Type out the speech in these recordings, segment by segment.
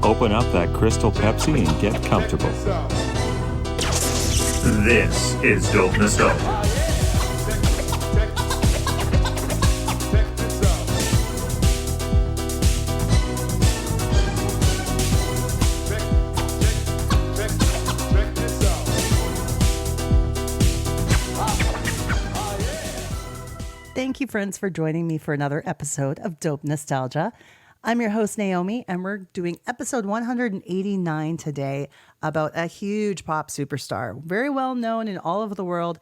open up that Crystal Pepsi and get comfortable. This is Dope Nostalgia. Thank you, friends, for joining me for another episode of Dope Nostalgia. I'm your host, Naomi, and we're doing episode 189 today about a huge pop superstar, very well known in all over the world,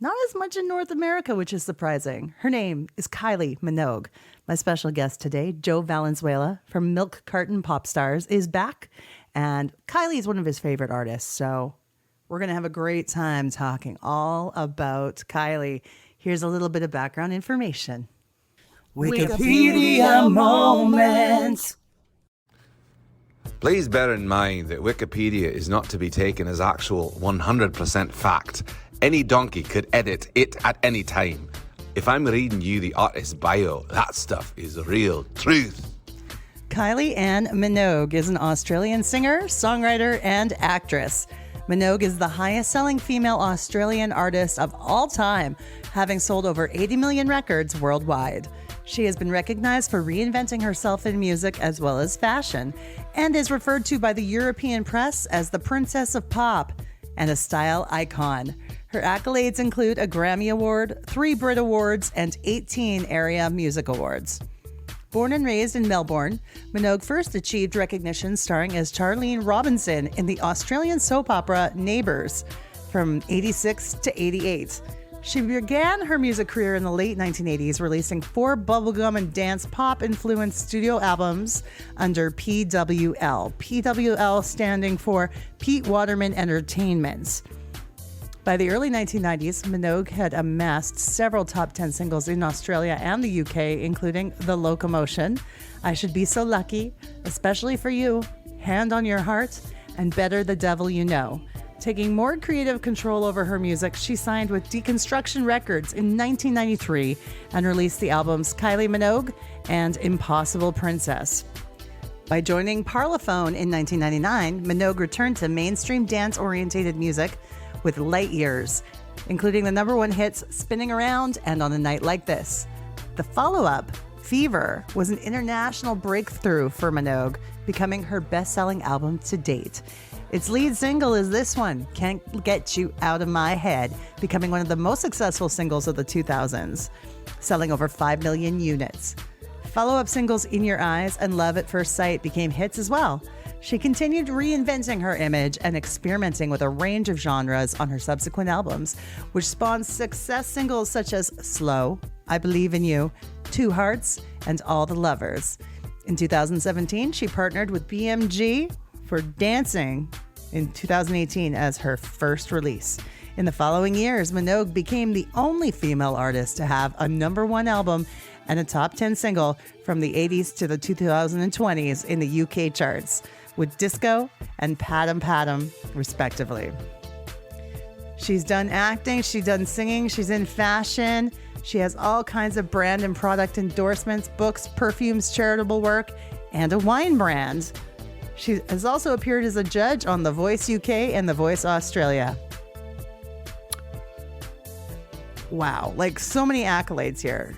not as much in North America, which is surprising. Her name is Kylie Minogue. My special guest today, Joe Valenzuela from Carton Pop Stars, is back, and Kylie is one of his favorite artists, so we're going to have a great time talking all about Kylie. Here's a little bit of background information. Wikipedia moment. Please bear in mind that Wikipedia is not to be taken as actual 100% fact. Any donkey could edit it at any time. If I'm reading you the artist's bio, that stuff is real truth. Kylie Ann Minogue is an Australian singer, songwriter, and actress. Minogue is the highest-selling female Australian artist of all time, having sold over 80 million records worldwide. She has been recognized for reinventing herself in music as well as fashion, and is referred to by the European press as the Princess of Pop and a style icon. Her accolades include a Grammy Award, 3 Brit Awards, and 18 Area Music Awards. Born and raised in Melbourne, Minogue first achieved recognition starring as Charlene Robinson in the Australian soap opera Neighbours from 86 to 88. She began her music career in the late 1980s, releasing 4 bubblegum and dance pop-influenced studio albums under PWL. PWL standing for Pete Waterman Entertainments. By the early 1990s, Minogue had amassed several top 10 singles in Australia and the UK, including The Locomotion, I Should Be So Lucky, Especially For You, Hand on Your Heart, and Better the Devil You Know. Taking more creative control over her music, she signed with Deconstruction Records in 1993 and released the albums Kylie Minogue and Impossible Princess. By joining Parlophone in 1999, Minogue returned to mainstream dance-orientated music with Light Years, including the #1 hits Spinning Around and On a Night Like This. The follow-up, Fever, was an international breakthrough for Minogue, becoming her best-selling album to date. Its lead single is this one, Can't Get You Out of My Head, becoming one of the most successful singles of the 2000s, selling over 5 million units. Follow-up singles In Your Eyes and Love at First Sight became hits as well. She continued reinventing her image and experimenting with a range of genres on her subsequent albums, which spawned success singles such as Slow, I Believe in You, Two Hearts, and All the Lovers. In 2017, she partnered with BMG for Dancing in 2018 as her first release. In the following years, Minogue became the only female artist to have a #1 album and a top 10 single from the 80s to the 2020s in the UK charts, with Disco and Padam Padam, respectively. She's done acting, she's done singing, she's in fashion. She has all kinds of brand and product endorsements, books, perfumes, charitable work, and a wine brand. She has also appeared as a judge on The Voice UK and The Voice Australia. Wow, like so many accolades here.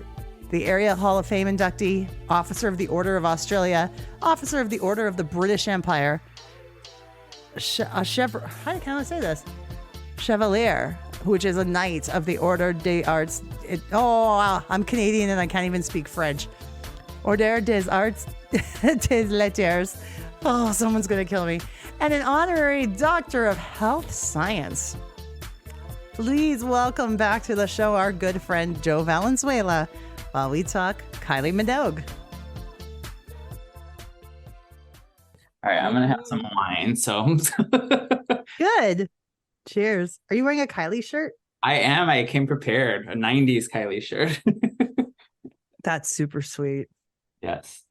The Area Hall of Fame inductee, Officer of the Order of Australia, Officer of the Order of the British Empire, how can I say this? Chevalier, which is a Knight of the Order des Arts. I'm Canadian and I can't even speak French. Order des Arts des Lettres. Oh, someone's going to kill me. And an honorary Doctor of Health Science. Please welcome back to the show our good friend Joe Valenzuela while we talk Kylie Minogue. All right, I'm going to have some wine, so. Good. Cheers. Are you wearing a Kylie shirt? I am. I came prepared. A 90s Kylie shirt. That's super sweet. Yes.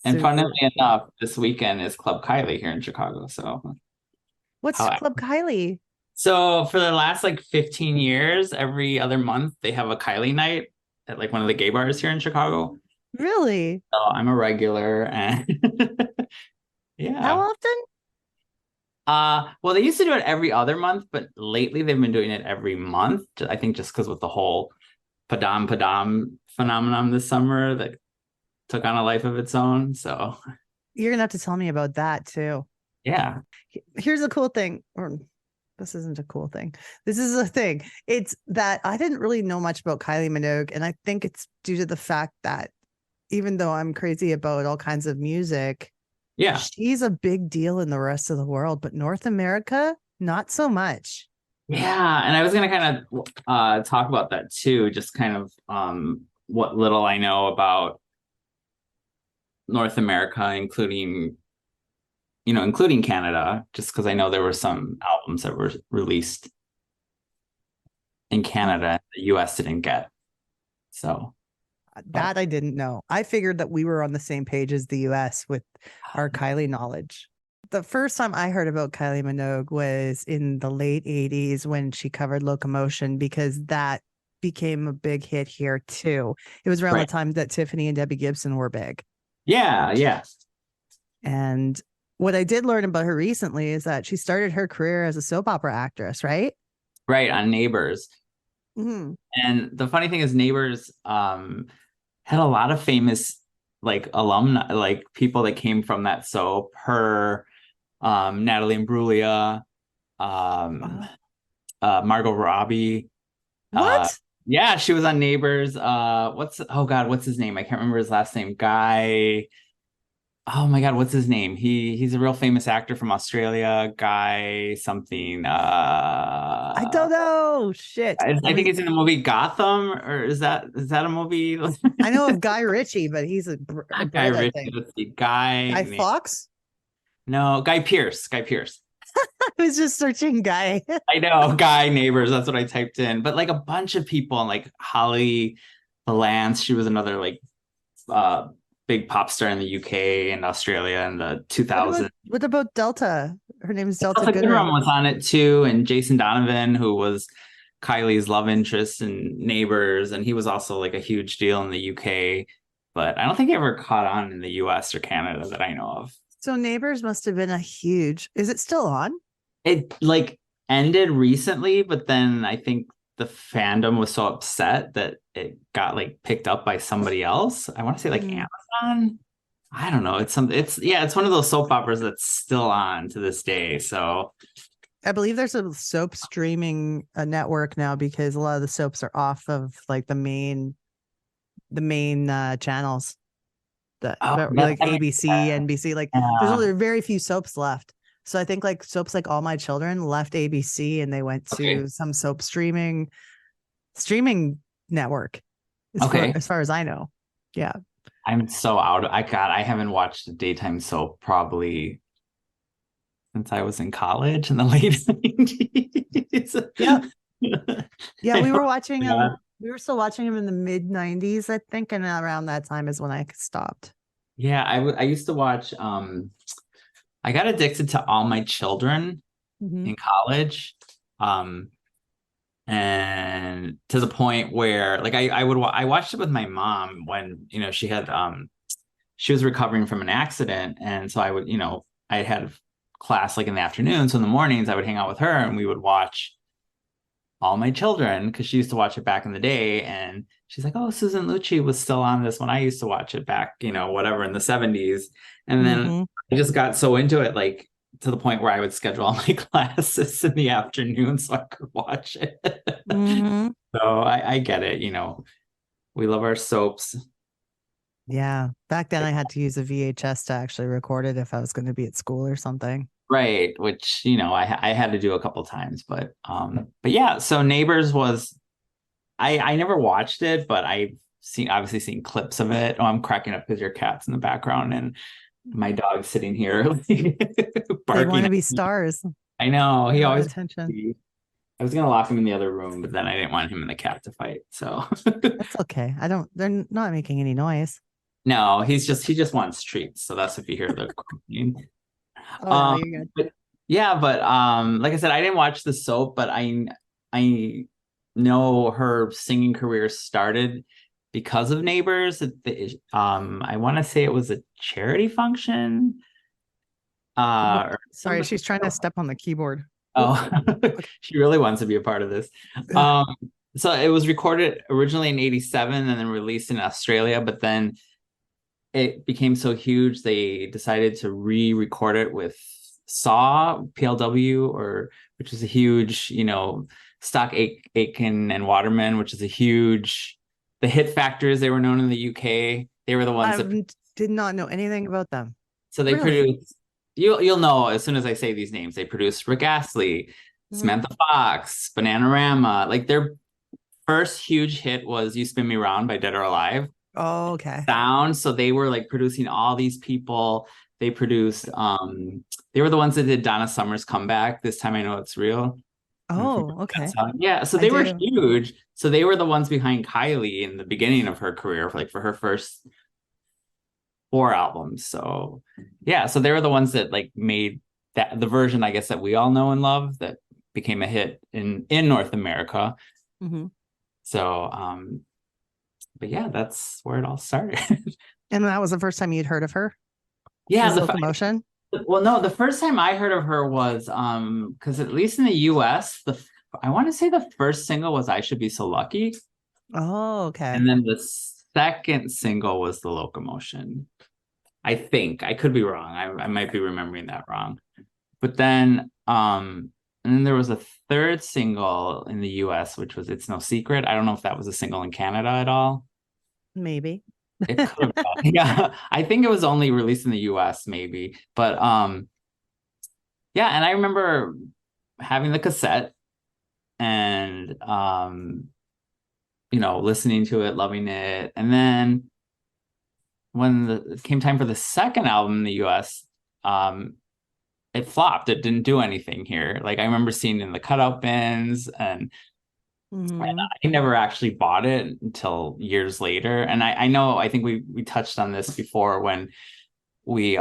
And funnily enough, this weekend is Club Kylie here in Chicago. So, what's Club Kylie? So for the last 15 years, every other month they have a Kylie night at one of the gay bars here in Chicago. Really? So I'm a regular, and Yeah. How often? Well, they used to do it every other month, but lately they've been doing it every month. I think just because with the whole Padam Padam phenomenon this summer that took on a life of its own. So You're gonna have to tell me about that too. yeah. Here's a cool thing, or this isn't a cool thing. This is a thing. It's that I didn't really know much about Kylie Minogue, and I think it's due to the fact that even though I'm crazy about all kinds of music, Yeah. she's a big deal in the rest of the world, but North America, not so much. Yeah. And I was gonna kind of talk about that too, just kind of what little I know about North America, including Canada, just because I know there were some albums that were released in Canada the US didn't get. So That I didn't know. I figured that we were on the same page as the US with our Kylie knowledge. The first time I heard about Kylie Minogue was in the late 80s when she covered Locomotion, because that became a big hit here too. It was around the time that Tiffany and Debbie Gibson were big. Yeah. And what I did learn about her recently is that she started her career as a soap opera actress, right? Right, on Neighbors. Mm-hmm. And the funny thing is Neighbors had a lot of famous like alumni, like people that came from that soap. Her, Natalie Imbruglia, Margot Robbie. What? Yeah, she was on Neighbors. What's his name? I can't remember his last name. Guy. Oh my God, what's his name? He's a real famous actor from Australia. Guy something. I don't know. Shit. I think it's in the movie Gotham, or is that a movie? I know of Guy Ritchie, but he's a Guy Brit, I Ritchie. think. Let's see, Guy Fox? No, Guy Pearce. Guy Pearce. I was just searching Guy. I know, Guy Neighbors. That's what I typed in. But like a bunch of people, and like Holly Valance, she was another like big pop star in the UK and Australia in the 2000s. What about Delta? Her name is Delta Goodrem was on it too, and Jason Donovan, who was Kylie's love interest in Neighbors, and he was also like a huge deal in the UK, but I don't think he ever caught on in the US or Canada that I know of. So Neighbors must have been a huge. Is it still on? It like ended recently, but then I think the fandom was so upset that it got like picked up by somebody else. I want to say like Amazon. I don't know. It's one of those soap operas that's still on to this day. So I believe there's a soap streaming network now, because a lot of the soaps are off of like the main channels that like ABC, NBC. Like there's only very few soaps left. So I think like soaps like All My Children left ABC and they went to some soap streaming network. As far as I know. Yeah. I'm so out. I haven't watched a daytime soap probably since I was in college in the late 90s. Yeah, we were watching him. We were still watching him in the mid 90s, I think, and around that time is when I stopped. Yeah, I used to watch I got addicted to All My Children in college. And to the point where like I watched it with my mom when she had she was recovering from an accident, and so I had class like in the afternoon, so in the mornings I would hang out with her and we would watch All My Children, because she used to watch it back in the day, and she's like, oh, Susan Lucci was still on this when I used to watch it back whatever in the 70s. And then I just got so into it, like to the point where I would schedule all my classes in the afternoon so I could watch it. So I get it. We love our soaps. Yeah. Back then I had to use a VHS to actually record it if I was going to be at school or something. Right. Which, I had to do a couple times, but yeah. So Neighbors was, I never watched it, but I've obviously seen clips of it. Oh, I'm cracking up because your cat's in the background and my dog's sitting here barking. They want to be stars. I know. He always attention. I was gonna lock him in the other room, but then I didn't want him and the cat to fight. So that's okay. They're not making any noise. No, he just wants treats. So that's if you hear the cooking. Oh, no, you're good. But like I said, I didn't watch the soap, but I know her singing career started because of Neighbors. I want to say it was a charity function Sorry, she's trying to step on the keyboard. Oh, she really wants to be a part of this. So it was recorded originally in 87 and then released in Australia, but then it became so huge they decided to re-record it with Saw PLW, or which is a huge, Stock Aitken and Waterman, which is a huge, the Hit Factors, they were known in the UK. They were the ones that did not know anything about them. So they produced, you'll know as soon as I say these names, they produced Rick Astley, Samantha Fox, Bananarama. Like their first huge hit was You Spin Me Round by Dead or Alive. Oh, okay. Sound. So they were like producing all these people. They produced, they were the ones that did Donna Summer's Comeback, This Time I Know It's Real. Oh, okay. Yeah, so they were huge. So they were the ones behind Kylie in the beginning of her career, for her first 4 albums. So yeah, so they were the ones that like made that the version, I guess, that we all know and love that became a hit in North America. So but yeah, that's where it all started. And that was the first time you'd heard of her? Yeah, the Locomotion. Well, no, the first time I heard of her was because at least in the US, I want to say the first single was I Should Be So Lucky. Oh, okay. And then the second single was The Locomotion. I think. I could be wrong. I might be remembering that wrong. But then and then there was a third single in the US, which was It's No Secret. I don't know if that was a single in Canada at all. Maybe. It could have been. Yeah, I think it was only released in the US, maybe. But yeah, and I remember having the cassette and listening to it, loving it. And then when it came time for the second album in the US, it flopped. It didn't do anything here. Like I remember seeing it in the cutout bins, and I never actually bought it until years later. And I think we touched on this before when we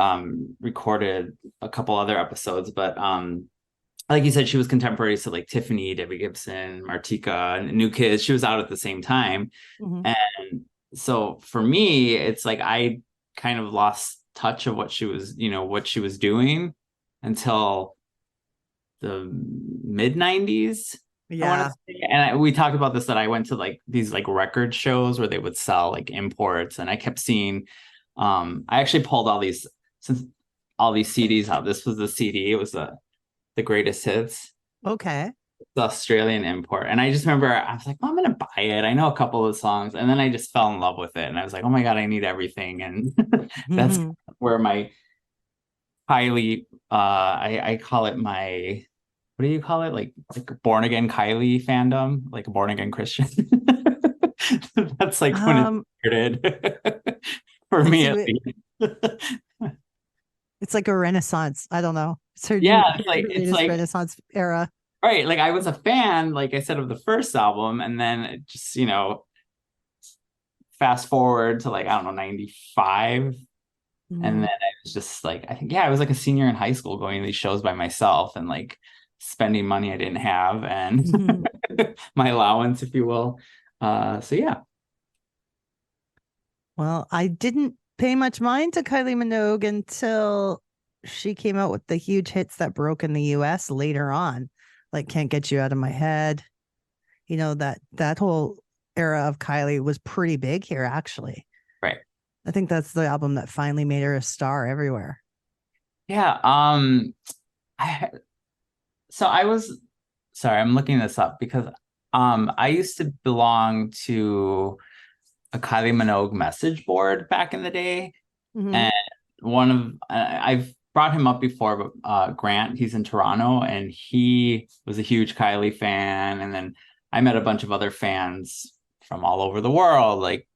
recorded a couple other episodes, but like you said, she was contemporary, so like Tiffany, Debbie Gibson, Martika, New Kids, she was out at the same time. And so for me, it's like I kind of lost touch of what she was doing until the mid 90s. Yeah. And we talked about this, that I went to like these like record shows where they would sell like imports, and I kept seeing I actually pulled all these CDs out. This was the CD. It was the greatest hits. Okay. The Australian import. And I just remember I was like, well, I'm gonna buy it. I know a couple of the songs, and then I just fell in love with it, and I was like, oh my god, I need everything. And that's where my Kylie I call it my, what do you call it? Like born again Kylie fandom, like a born again Christian. That's like when it started for me at least. It's like a renaissance. I don't know. It's like Renaissance era. Right. Like I was a fan, like I said, of the first album, and then it just, fast forward to like, I don't know, 95. And then I was just like, I was like a senior in high school going to these shows by myself and like spending money I didn't have, and my allowance, if you will. So yeah. Well, I didn't pay much mind to Kylie Minogue until she came out with the huge hits that broke in the US later on, like Can't Get You Out of My Head. That whole era of Kylie was pretty big here, actually. Right. I think that's the album that finally made her a star everywhere. Yeah. I'm looking this up because I used to belong to a Kylie Minogue message board back in the day. And I've brought him up before, but Grant, he's in Toronto, and he was a huge Kylie fan. And then I met a bunch of other fans from all over the world, like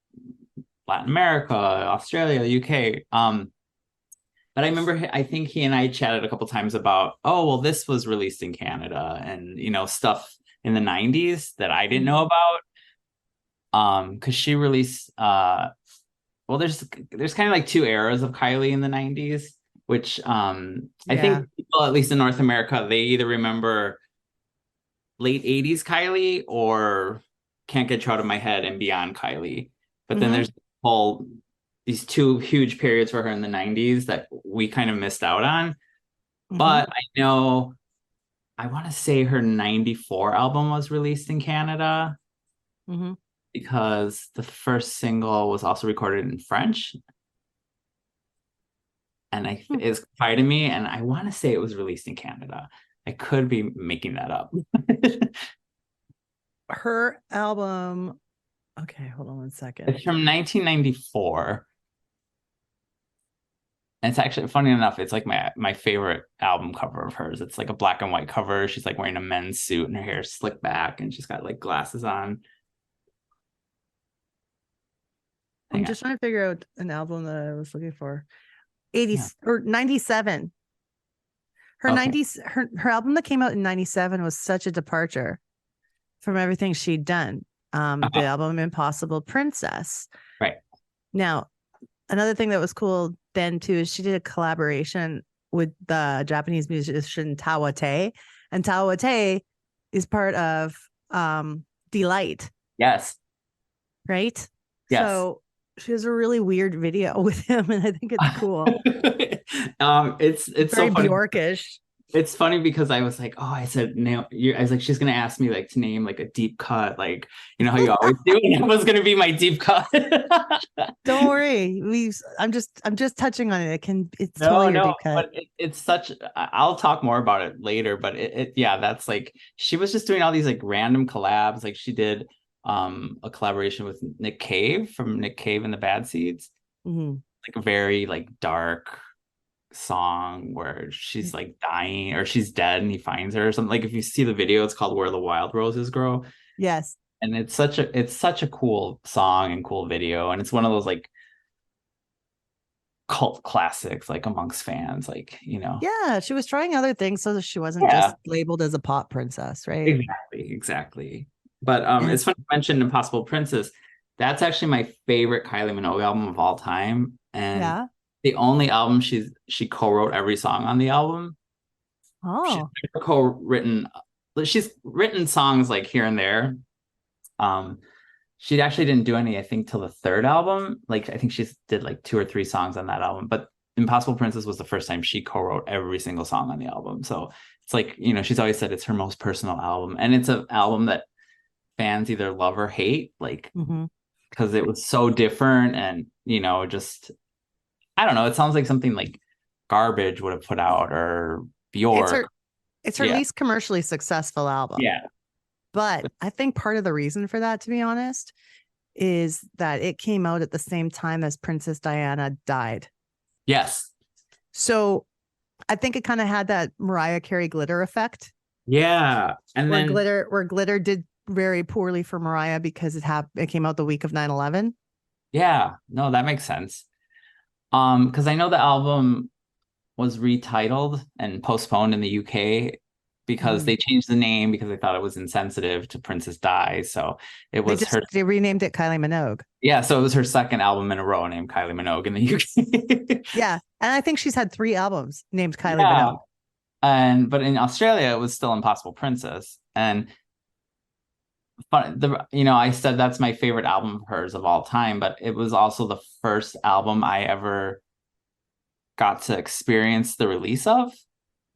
Latin America, Australia, the UK. But I remember, I think he and I chatted a couple times about, oh, well, this was released in Canada, and, stuff in the 90s that I didn't know about. Because she released, there's kind of like 2 eras of Kylie in the 90s, which I think people, at least in North America, they either remember late 80s Kylie or Can't Get You Out of My Head and Beyond Kylie. But then there's these 2 huge periods for her in the 90s that we kind of missed out on. Mm-hmm. But I know, I want to say her 94 album was released in Canada Mm-hmm. because the first single was also recorded in French. And it's Confide in Me, and I want to say it was released in Canada. I could be making that up. Her album. Okay, hold on one second. It's from 1994. And it's actually funny enough, it's like my favorite album cover of hers. It's like a black and white cover. She's like wearing a men's suit and her hair is slicked back and she's got like glasses on. I'm Hang on. just trying to figure out an album that I was looking for. 80 Yeah. or 97. Her Okay. 90s her album that came out in 97 was such a departure from everything she'd done. The album Impossible Princess. Right. Now, another thing that was cool then too is she did a collaboration with the Japanese musician Tawate, and Tawate is part of Delight, Yes. right? Yes. So she has a really weird video with him, and I think it's cool. It's Very so funny. Bjorkish. It's funny because I was like, oh, I said, no, I was like, she's gonna ask me like to name like a deep cut, like you know how you always do. And it was gonna be my deep cut. Don't worry, I'm just touching on it. It's No, totally your no, deep cut. but it's such. I'll talk more about it later. But yeah, that's like she was just doing all these like random collabs. Like she did a collaboration with Nick Cave from Nick Cave and the Bad Seeds, Mhm. like a very like dark song where she's like dying or she's dead and he finds her or something. Like if you see the video, it's called Where the Wild Roses Grow. Yes. And it's such a cool song and cool video. And it's one of those like cult classics, like amongst fans, like, you know. Yeah, she was trying other things so that she wasn't just labeled as a pop princess, right? Exactly. But it's funny you mentioned Impossible Princess. That's actually my favorite Kylie Minogue album of all time. And the only album she co-wrote every song on the album. Oh. She's never co-written. She's written songs like here and there. She actually didn't do any, I think, till the third album. Like I think she did like 2 or 3 songs on that album. But Impossible Princess was the first time she co-wrote every single song on the album. So it's like, you know, she's always said it's her most personal album. And it's an album that fans either love or hate, like because it was so different and, you know, just I don't know. It sounds like something like Garbage would have put out or Bjork. It's her least commercially successful album. Yeah. But I think part of the reason for that, to be honest, is that it came out at the same time as Princess Diana died. Yes. So I think it kind of had that Mariah Carey glitter effect. Yeah. And where then glitter did very poorly for Mariah because it came out the week of 9/11. Yeah. No, that makes sense. Because I know the album was retitled and postponed in the UK because they changed the name because they thought it was insensitive to Princess Di. So it was they renamed it Kylie Minogue. Yeah, so it was her second album in a row named Kylie Minogue in the UK. Yeah, and I think she's had 3 albums named Kylie Minogue. But in Australia it was still Impossible Princess. And I said that's my favorite album of hers of all time, but it was also the first album I ever got to experience the release of,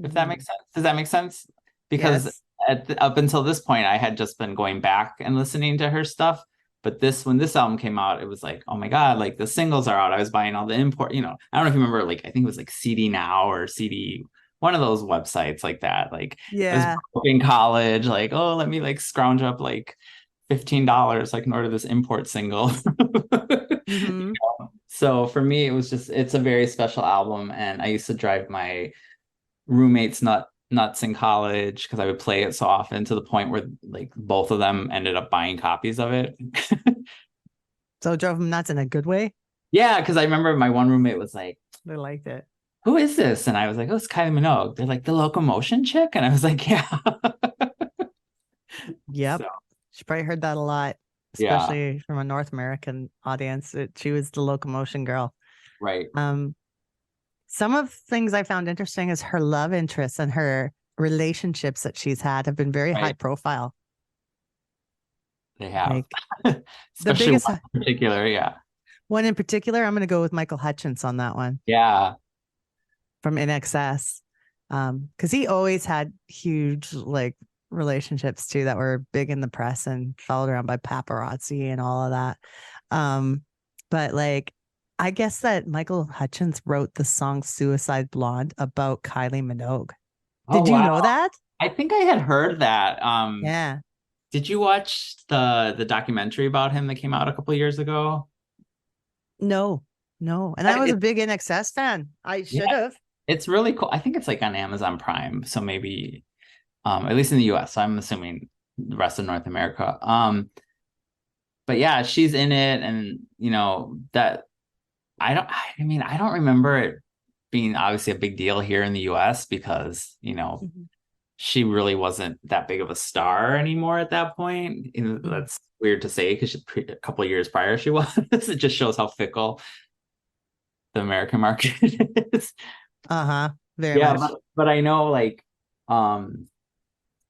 if that makes sense. Does that make sense? Because up until this point, I had just been going back and listening to her stuff. But when this album came out, it was like, oh my God, like the singles are out. I was buying all the import, I don't know if you remember, like, I think it was like CD Now or CD, one of those websites like that. Like, I was in college, like, oh, let me like scrounge up like $15 so I can order this import single. So for me, it's a very special album. And I used to drive my roommates nuts in college because I would play it so often to the point where like both of them ended up buying copies of it. So it drove them nuts in a good way? Yeah, because I remember my one roommate was like, they liked it. Who is this? And I was like, oh, it's Kylie Minogue. They're like, the Locomotion chick? And I was like, yeah. Yep. So, she probably heard that a lot, especially from a North American audience. She was the Locomotion girl. Right. Some of the things I found interesting is her love interests and her relationships that she's had have been very high profile. They have. Like, especially one in particular, yeah. One in particular, I'm going to go with Michael Hutchence on that one. Yeah. From INXS. Because he always had huge like relationships too that were big in the press and followed around by paparazzi and all of that. But like, I guess that Michael Hutchence wrote the song Suicide Blonde about Kylie Minogue. Oh Did you wow. know that? I think I had heard that. Yeah. Did you watch the documentary about him that came out a couple of years ago? No, no. And I was a big NXS fan. I should Yeah, have. it's really cool. I think it's like on Amazon Prime, so maybe at least in the US. So I'm assuming the rest of North America. But yeah, she's in it, and that I don't remember it being obviously a big deal here in the US because, Mhm. she really wasn't that big of a star anymore at that point. That's weird to say because a couple of years prior she was. It just shows how fickle the American market is. Uh-huh. Very Yeah, much. but I know like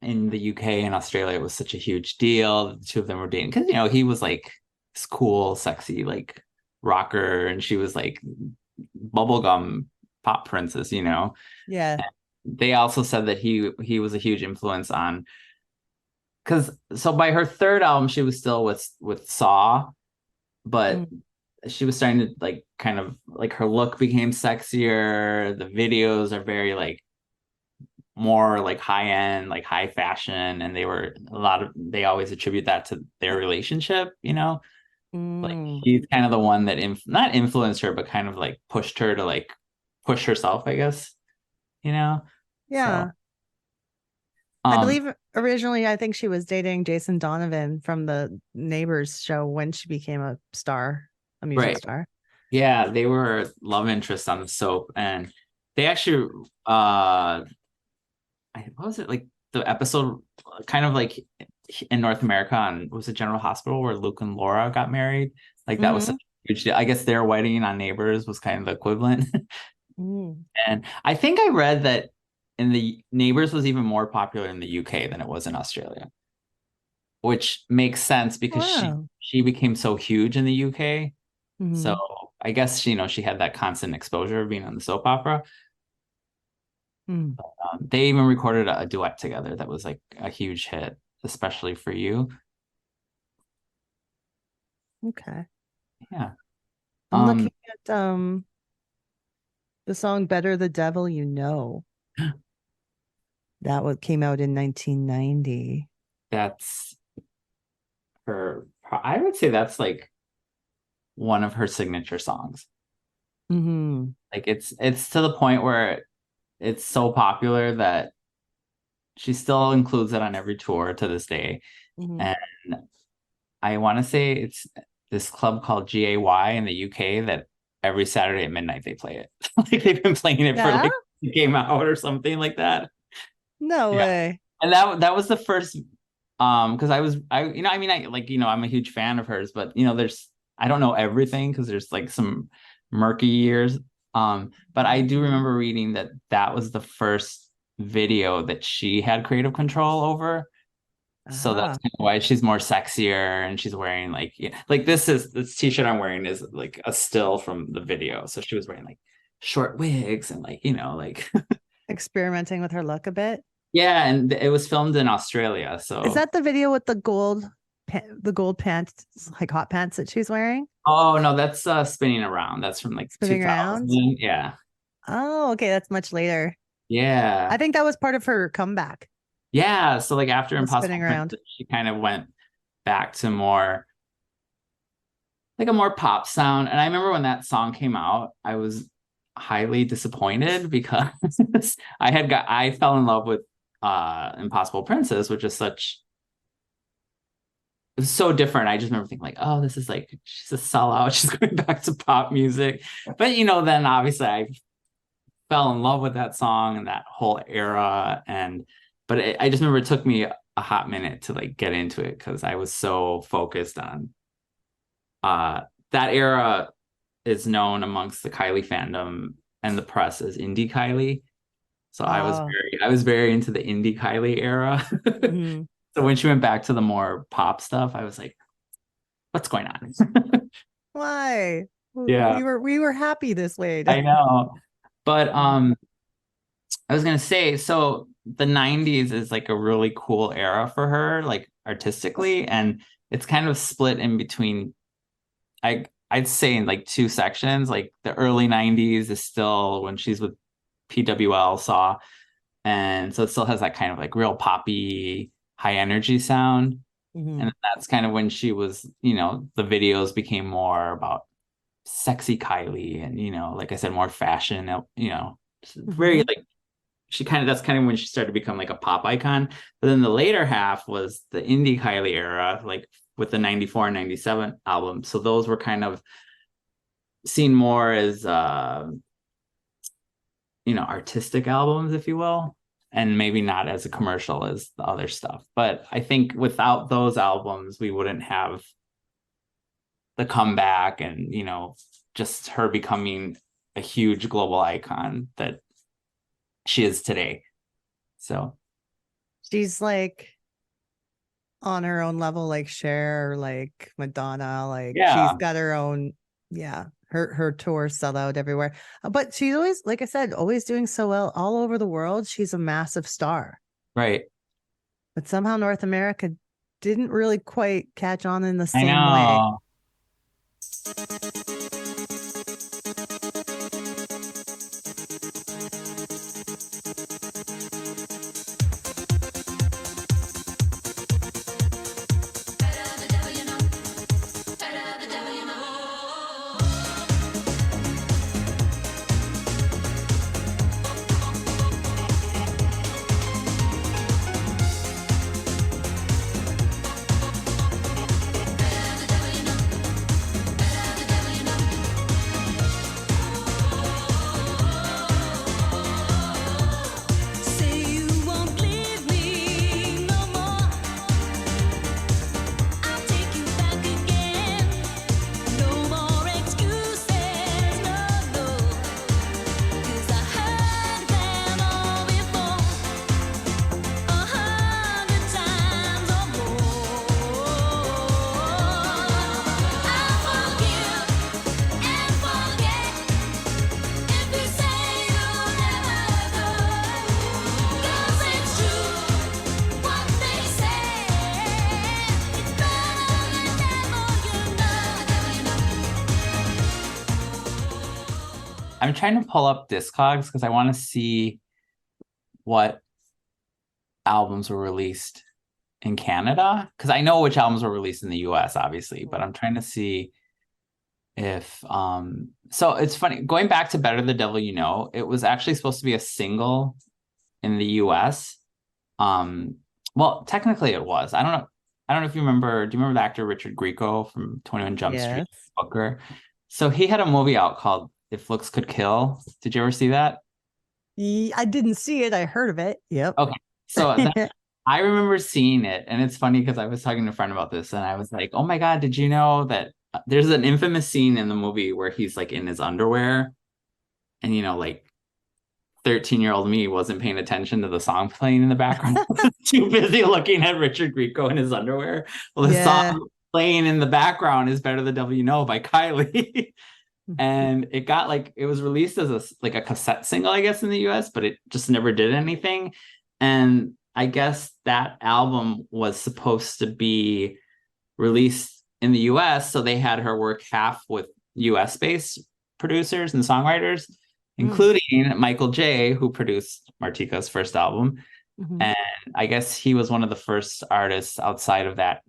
in the UK and Australia it was such a huge deal. The two of them were dating because he was like this cool, sexy like rocker, and she was like bubblegum pop princess. Yeah. They also said that he was a huge influence on because so by her third album she was still with Saw, but Mm. she was starting to like kind of like her look became sexier. The videos are very like more like high end, like high fashion, and they always attribute that to their relationship. Like Mm. he's kind of the one that not influenced her, but kind of like pushed her to like push herself, I guess. So Yeah. I um believe originally I think she was dating Jason Donovan from the Neighbors show when she became a star, a music right. star. Yeah, they were love interests on the soap, and they actually what was it like the episode kind of like in North America on was it General Hospital where Luke and Laura got married? Like that was such Mm-hmm. a huge deal. I guess their wedding on Neighbors was kind of the equivalent. Mm. And I think I read that in the Neighbors was even more popular in the UK than it was in Australia, which makes sense because she Wow. she became so huge in the UK. So Mm-hmm. I guess she had that constant exposure of being on the soap opera. Mm. They even recorded a duet together that was like a huge hit, especially for you. Okay. Yeah. I'm looking Um, at the song Better the Devil You Know. That one came out in 1990. that's her. I would say that's like one of her signature songs. Mm-hmm. Like it's to the point where it's so popular that she still includes it on every tour to this day. Mm-hmm. And I want to say it's this club called GAY in the UK that every Saturday at midnight they play it. Like they've been playing it for Yeah? like it came out or something like that. No Yeah. way. And that was the first because I like I'm a huge fan of hers, but there's I don't know everything because there's like some murky years. But I do remember reading that was the first video that she had creative control over. So that's Ah. kind of why she's more sexier, and she's wearing like like this t-shirt I'm wearing is like a still from the video. So she was wearing like short wigs and like like Experimenting with her look a bit. yeah, and it was filmed in Australia. Is So that the video with the gold pants, like hot pants that she's wearing? oh no, that's spinning around. That's from like Spinning around? 2000. Yeah. Oh, okay. That's much later. I Yeah. think that was part of her comeback, Yeah. So like after the spinning Impossible around. Princess, she kind of went back to more like a more pop sound. And I remember when that song came out, I was highly disappointed because I fell in love with Impossible Princess, which is such it was so different. I just remember thinking like, oh, this is like she's a sellout. She's going back to pop music. But then obviously I fell in love with that song and that whole era. But I just remember it took me a hot minute to like get into it because I was so focused on that era is known amongst the Kylie fandom and the press as indie Kylie. So Oh. I was very into the indie Kylie era. Mhm. So when she went back to the more pop stuff, I was like, what's going on? Why? Yeah, We were happy this way. I know. But I was gonna say, so the 90s is like a really cool era for her, like artistically, and it's kind of split in between. I'd say in like two sections. Like the early 90s is still when she's with PWL Saw, and so it still has that kind of like real poppy, high energy sound. Mhm. And that's kind of when she was, the videos became more about sexy Kylie and, like I said, more fashion, very Mhm. like that's kind of when she started to become like a pop icon. But then the later half was the indie Kylie era, like with the 94 and 97 albums. So those were kind of seen more as, artistic albums, if you will, and maybe not as a commercial as the other stuff. But I think without those albums, we wouldn't have the comeback and, just her becoming a huge global icon that she is today. So She's like on her own level, like Cher, or like Madonna. Like she's yeah, got her own, yeah. Her tours sell out everywhere. But she's always, like I said, always doing so well all over the world. She's a massive star. right. But somehow North America didn't really quite catch on in the I same way. know. Say you won't leave me no more. I'll take you back again. No more excuses, no, no. 'Cause I heard them all before, 100 times or more. I'll forgive and forget if you say you'll never go. 'Cause it's true what they say. It's better the devil I'm trying to pull up Discogs because I want to see what albums were released in Canada. Because I know which albums were released in the US, obviously, but I'm trying to see if so it's funny going back to Better the Devil You Know, it was actually supposed to be a single in the US. Well, technically it was. I don't know if you remember. Do you remember the actor Richard Grieco from 21 Jump Street, Yes. Booker? So he had a movie out called If Looks Could Kill. Did you ever see that? I didn't see it. I heard of it. Yep. Okay. So I remember seeing it, and it's funny because I was talking to a friend about this, and I was like, "Oh my God, did you know that there's an infamous scene in the movie where he's like in his underwear, and like 13-year-old me wasn't paying attention to the song playing in the background, too busy looking at Richard Grieco in his underwear. Well, the Yeah. song playing in the background is Better the Devil You Know by Kylie." And it was released as a cassette single, I guess, in the US, but it just never did anything. And I guess that album was supposed to be released in the US, so they had her work half with US based producers and songwriters, including Michael J, who produced Martika's first album. Mhm. And I guess he was one of the first artists outside of that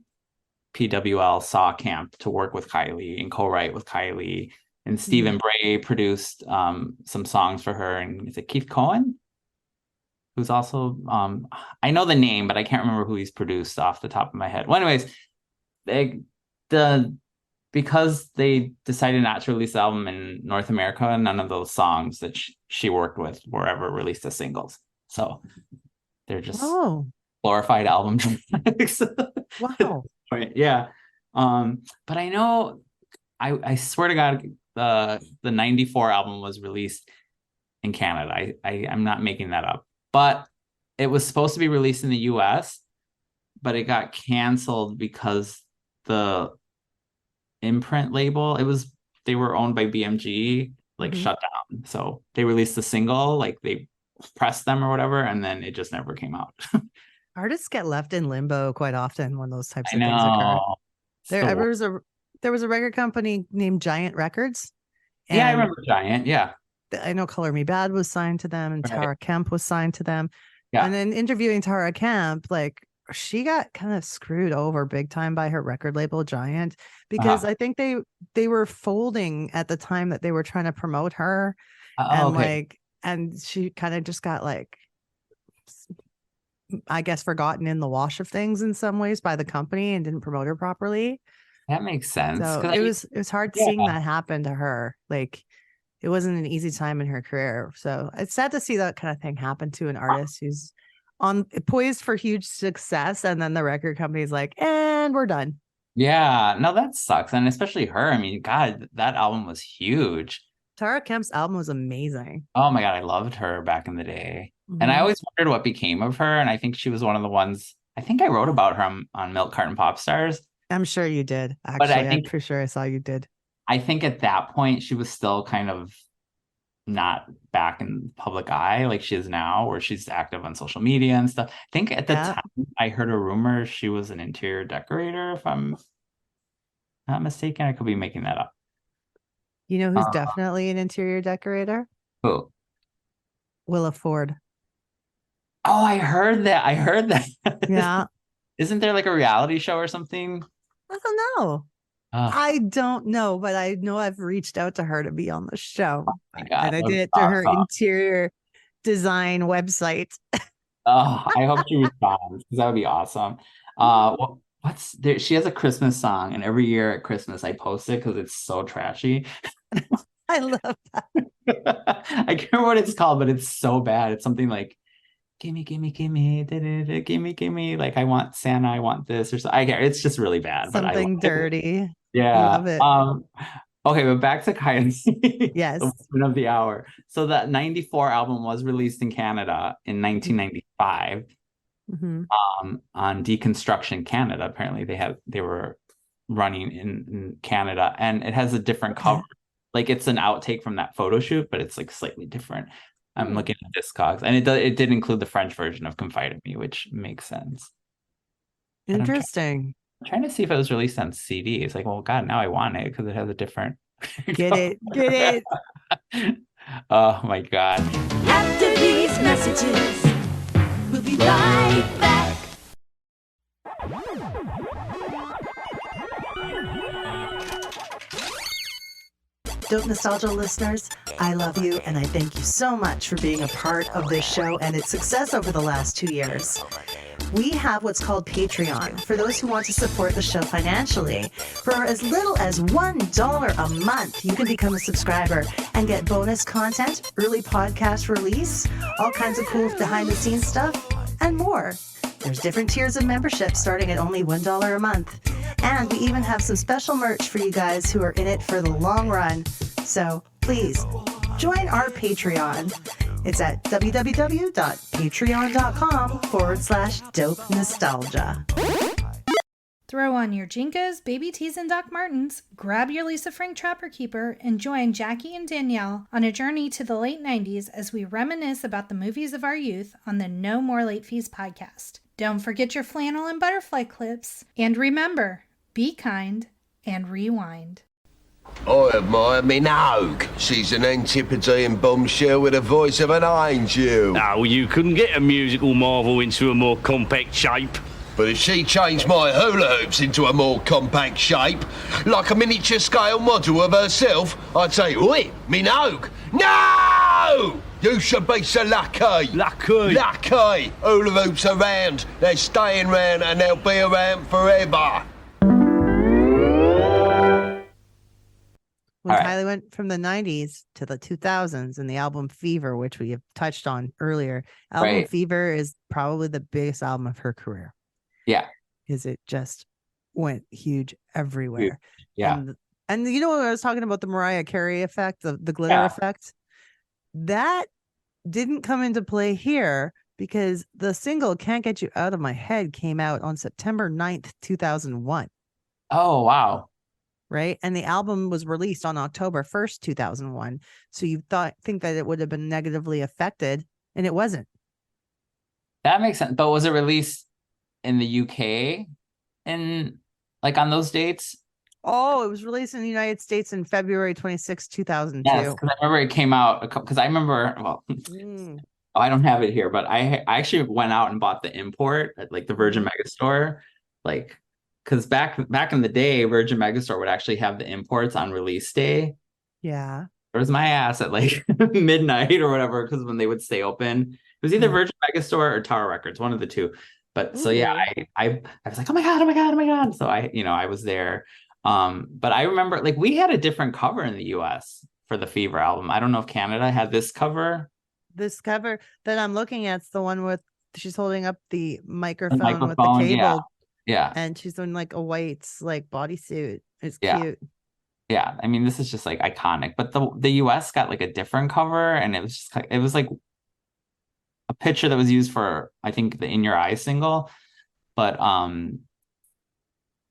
PWL Saw camp to work with Kylie and co-write with Kylie. And Stephen Bray produced some songs for her. And is it Keith Cohen? Who's also, I know the name, but I can't remember who he's produced off the top of my head. Well, anyways, because they decided not to release the album in North America, none of those songs that she worked with were ever released as singles. So they're just Oh, glorified album tracks. wow. Yeah. But I know, I swear to God, the 94 album was released in Canada. I'm not making that up. But it was supposed to be released in the US, but it got canceled because the imprint label, they were owned by BMG, shut down. So they released the single, they press them or whatever, and then it just never came out. Artists get left in limbo quite often when those types I of things occur. know. It's the worst. There was a record company named Giant Records. Yeah, I And remember Giant. Yeah. I know Color Me Bad was signed to them, and Right. Tara Kemp was signed to them. Yeah. And then interviewing Tara Kemp, like she got kind of screwed over big time by her record label Giant, because I think they were folding at the time that they were trying to promote her. And okay. and she kind of just got like, I guess, forgotten in the wash of things in some ways by the company and didn't promote her properly. That makes sense. So 'Cause it was hard Yeah. seeing that happen to her. Like it wasn't an easy time in her career. So it's sad to see that kind of thing happen to an artist who's poised for huge success, and then the record company's like, and we're done. Yeah, no, that sucks. And especially her. I mean, God, that album was huge. Tara Kemp's album was amazing. Oh my God, I loved her back in the day. And I Mhm. always wondered what became of her. And I think she was one of the ones, I think I wrote about her on Milk Carton Pop Stars. I'm sure you did. But Actually, I think I'm pretty sure I saw you did. I think at that point she was still kind of not back in the public eye like she is now, where she's active on social media and stuff. I think at the Yeah. time I heard a rumor she was an interior decorator, if I'm not mistaken. I could be making that up. You know who's Uh, definitely an interior decorator? Who? Willa Ford. Oh, I heard that. I heard that. Yeah. Isn't there like a reality show or something? I don't know. Oh I don't know, but I know I've reached out to her to be on the show. my God, And I that did would it to her awesome. interior design website. Oh, I hope she responds because that would be awesome. What's there? She has a Christmas song, and every year at Christmas I post it because it's so trashy. I love that. I can't remember what it's called, but it's so bad. It's something like gimme, gimme, gimme, da-da-da, gimme, gimme. Like I want Santa, I want this, or so. I get it's just really bad, but I Something love it. dirty. Yeah. Love it. Okay, but back to Kylie. Yes. The woman of the hour. So that 94 album was released in Canada in 1995 Mhm. on Deconstruction Canada. Apparently they were running in Canada, and it has a different cover. Like it's an outtake from that photo shoot, but it's like slightly different. I'm looking at Discogs, and it did include the French version of Confide in Me, which makes sense. But Interesting. I'm trying to see if it was released on CD. It's like, well, God, now I want it because it has a different. Get it. Get it. Oh my God. After these messages, we'll be right back. Dope Nostalgia listeners, I love you and I thank you so much for being a part of this show and its success over the last 2 years. We have what's called Patreon for those who want to support the show financially. For as little as $1 a month, you can become a subscriber and get bonus content, early podcast release, all kinds of cool behind the scenes stuff, and more. There's different tiers of membership starting at only $1 a month. And we even have some special merch for you guys who are in it for the long run. So please join our Patreon. It's at www.patreon.com/dope nostalgia. Throw on your Jinkos, Baby Tees, and Doc Martens, grab your Lisa Frank Trapper Keeper, and join Jackie and Danielle on a journey to the late 90s as we reminisce about the movies of our youth on the No More Late Fees podcast. Don't forget your flannel and butterfly clips. And remember, be kind and rewind. I admire Minogue. She's an Antipodean bombshell with the voice of an angel. Oh, you couldn't get a musical marvel into a more compact shape. But if she changed my hula hoops into a more compact shape, like a miniature scale model of herself, I'd say, oi, Minogue, no! You should be so lucky. Lucky. Lucky. Hula hoops around. They're staying round and they'll be around forever. When All right. Kylie went from the 90s to the 2000s and the album Fever, which we have touched on earlier, album Right. Fever is probably the biggest album of her career. Yeah. Because it just went huge everywhere. Yeah. And you know what I was talking about, the Mariah Carey effect, the glitter Yeah. effect? That didn't come into play here because the single Can't Get You Out of My Head came out on September 9th, 2001. Oh, wow. Right. And the album was released on October 1st, 2001. So you think that it would have been negatively affected and it wasn't. That makes sense. But was it released in the UK in like on those dates? Oh, it was released in the United States in February 26, 2002. Yes, because I remember it came out because I remember, well, I don't have it here, but I actually went out and bought the import at like the Virgin Megastore, like because back in the day, Virgin Megastore would actually have the imports on release day. Yeah. Where's my ass at like midnight or whatever? Because when they would stay open, it was either Virgin Megastore or Tower Records, one of the two. But so yeah, I was like, oh my god, oh my god, oh my god. So I was there. But I remember like we had a different cover in the US for the Fever album. I don't know if Canada had this cover. This cover that I'm looking at is the one with she's holding up the microphone with the cable. Yeah. And she's in like a white like bodysuit. It's Yeah. cute. Yeah. I mean, this is just like iconic. But the US got like a different cover, and it was just it was like a picture that was used for I think the In Your Eyes single. But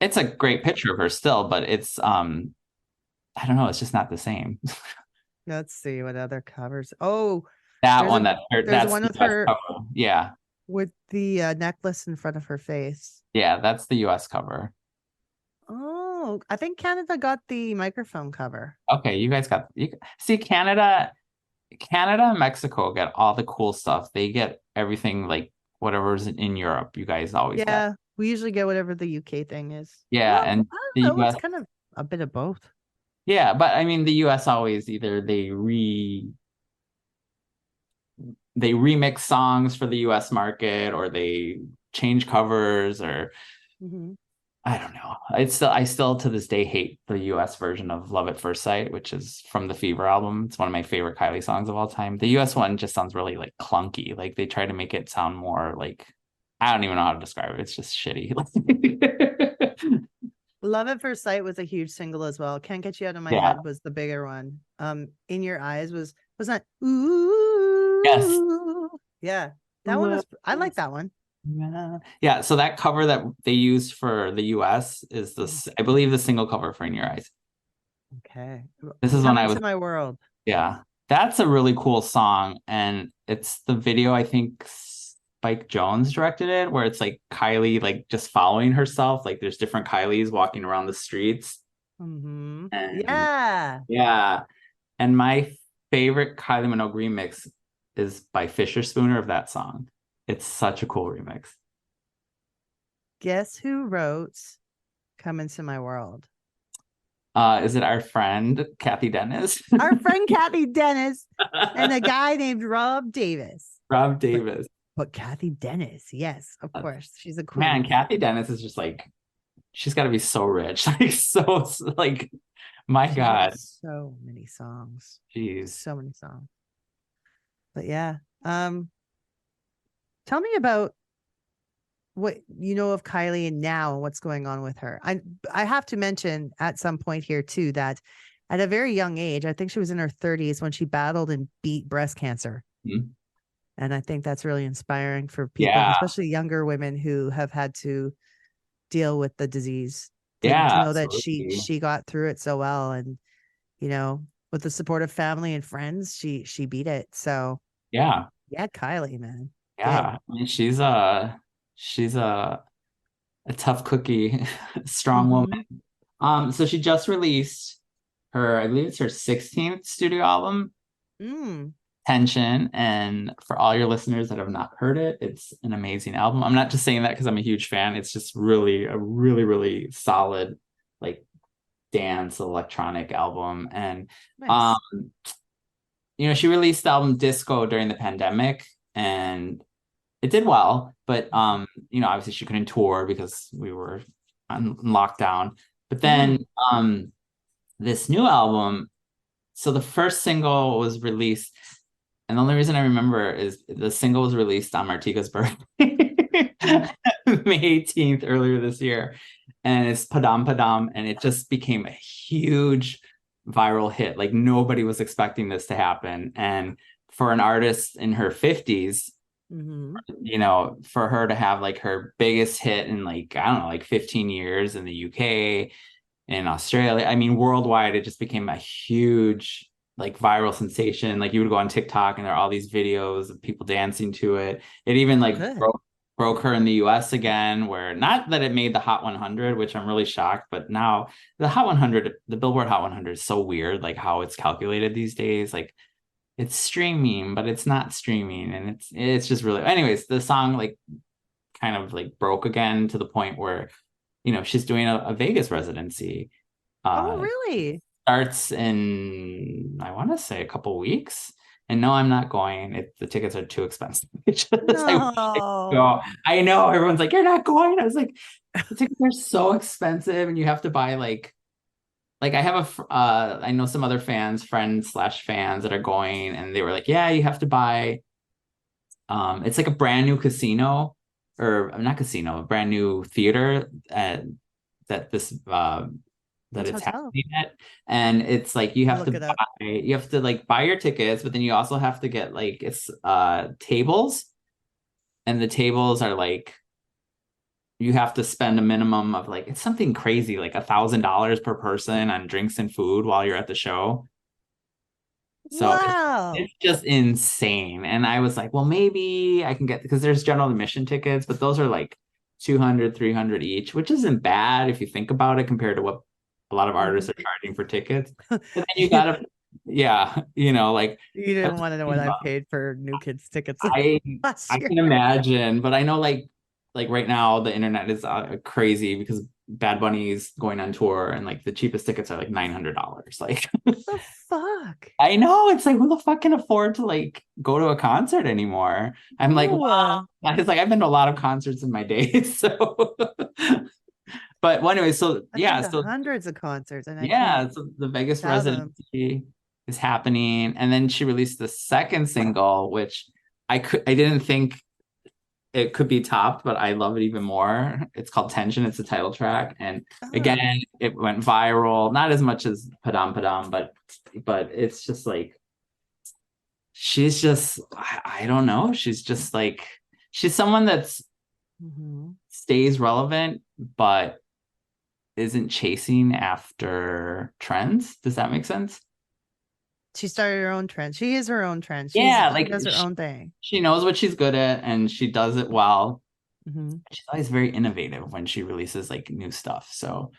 it's a great picture of her still, but it's I don't know, it's just not the same. Let's see what other covers. Oh, that there's one a- that's there's one the with US her- cover. Yeah. with the necklace in front of her face. Yeah, that's the US cover. Oh, I think Canada got the microphone cover. Okay, you guys got see Canada and Mexico get all the cool stuff. They get everything like whatever's in Europe. You guys always get. Yeah, we usually get whatever the UK thing is. Yeah, Well, and I the don't know, US it's kind of a bit of both. Yeah, but I mean the US always either they remix songs for the US market, or they change covers, or Mhm. I don't know. I still to this day hate the US version of Love at First Sight, which is from the Fever album. It's one of my favorite Kylie songs of all time. The US one just sounds really like clunky. Like they try to make it sound more like I don't even know how to describe it. It's just shitty. Love at First Sight was a huge single as well. Can't Get You Out of My Yeah. Head was the bigger one. In Your Eyes was that ooh. Yes. Yeah. That one was I like that one. Yeah, so that cover that they used for the US is this, I believe, the single cover for In Your Eyes. Okay. This is when I Come was to My World. Yeah, that's a really cool song, and it's the video I think Spike Jonze directed it, where it's like Kylie like just following herself, like there's different Kylies walking around the streets. Mm-hmm. And Yeah. And my favorite Kylie Minogue remix is by Fisher Spooner of that song. It's such a cool remix. Guess who wrote Come Into My World? Is it our friend Kathy Dennis? Our friend Kathy Dennis and a guy named Rob Davis. Rob Davis. But Kathy Dennis, yes, of course. She's a queen. Man, Kathy Dennis is just like, she's got to be so rich. Like, so, like, my She God. has so many songs. Jeez. So many songs. But yeah. Tell me about what you know of Kylie and now and what's going on with her. I have to mention at some point here too that at a very young age, I think she was in her 30s when she battled and beat breast cancer. Mhm. And I think that's really inspiring for people, Yeah. especially younger women who have had to deal with the disease. To Yeah, know that absolutely. she got through it so well, and you know, with the support of family and friends, she beat it. So Yeah. yeah, Kylie, man. Yeah. I mean, she's a tough cookie, strong Mhm. woman. So she just released I believe it's her 16th studio album, Mm. Tension. And for all your listeners that have not heard it, it's an amazing album. I'm not just saying that because I'm a huge fan. It's just really a really, really solid, like dance electronic album. And Nice. you know, she released the album Disco during the pandemic, and it did well, but you know, obviously she couldn't tour because we were on lockdown. But then this new album, so the first single was released, and the only reason I remember is the single was released on Martika's birthday, May 18th, earlier this year, and it's Padam Padam, and it just became a huge viral hit. Like nobody was expecting this to happen, and for an artist in her 50s, Mhm. you know, for her to have like her biggest hit in like, I don't know, like 15 years in the UK, in Australia, I mean, worldwide, it just became a huge like viral sensation. Like you would go on TikTok and there are all these videos of people dancing to it. It even like Good. broke her in the US again, where not that it made the Hot 100, which I'm really shocked, but now the Hot 100, the Billboard Hot 100 is so weird, like how it's calculated these days. Like it's streaming, but it's not streaming, and it's just really. Anyways, the song like kind of like broke again to the point where, you know, she's doing a Vegas residency. Oh, really? Starts in, I want to say, a couple weeks. And no, I'm not going. The tickets are too expensive. No. I know everyone's like, you're not going. I was like, the tickets are so expensive, and you have to buy like I have I know some other friends / fans that are going, and they were like, yeah, you have to buy. It's like a brand new casino, or not casino, a brand new theater that this that it's happening at, and it's like you have to like buy your tickets, but then you also have to get like it's tables, and the tables are like you have to spend a minimum of like it's something crazy like $1,000 per person on drinks and food while you're at the show. So wow. it's just insane. And I was like, well, maybe I can get, because there's general admission tickets, but those are like 200, 300 each, which isn't bad if you think about it compared to what a lot of artists are charging for tickets. But then you gotta, yeah, you know, like You didn't want to know what I paid for New Kids tickets I last year. can imagine, but I know like right now the internet is crazy because Bad Bunny's going on tour, and like the cheapest tickets are like $900. Like What the fuck? I know, it's like who the fuck can afford to like go to a concert anymore? I'm like, wow. It's like I've been to a lot of concerts in my days, so but well, anyway, so yeah, so hundreds of concerts, and so the Vegas residency is happening, and then she released the second single, which I didn't think it could be topped, but I love it even more. It's called Tension. It's the title track, and again, it went viral. Not as much as Padam Padam, but it's just like she's just I don't know. She's just like she's someone that's stays relevant, but isn't chasing after trends. Does that make sense? She started her own trend. She is her own trend. She does her own thing. She knows what she's good at, and she does it well. She's always very innovative when she releases like new stuff. So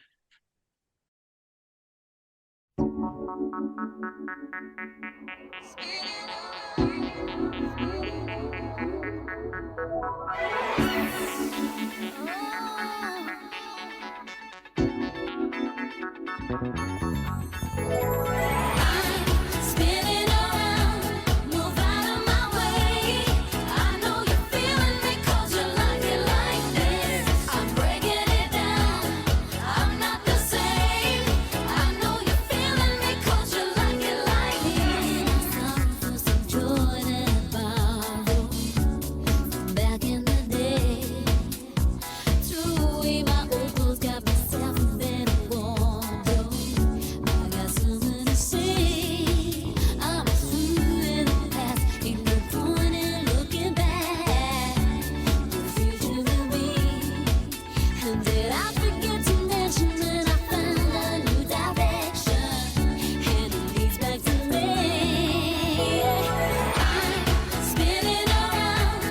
Spinning around, move out of my way. I know you're feeling me 'cause you like it like this. I'm breaking it down, I'm not the same. I know you're feeling me 'cause you like it like this. Something for some joy that I borrowed back in the day. Threw away my old clothes, got myself a better wardrobe. I got something to say. I'm through in the past, ain't no point in looking back. The future will be. And did I forget to mention that I found a new direction, and it leads back to me. I'm spinning around,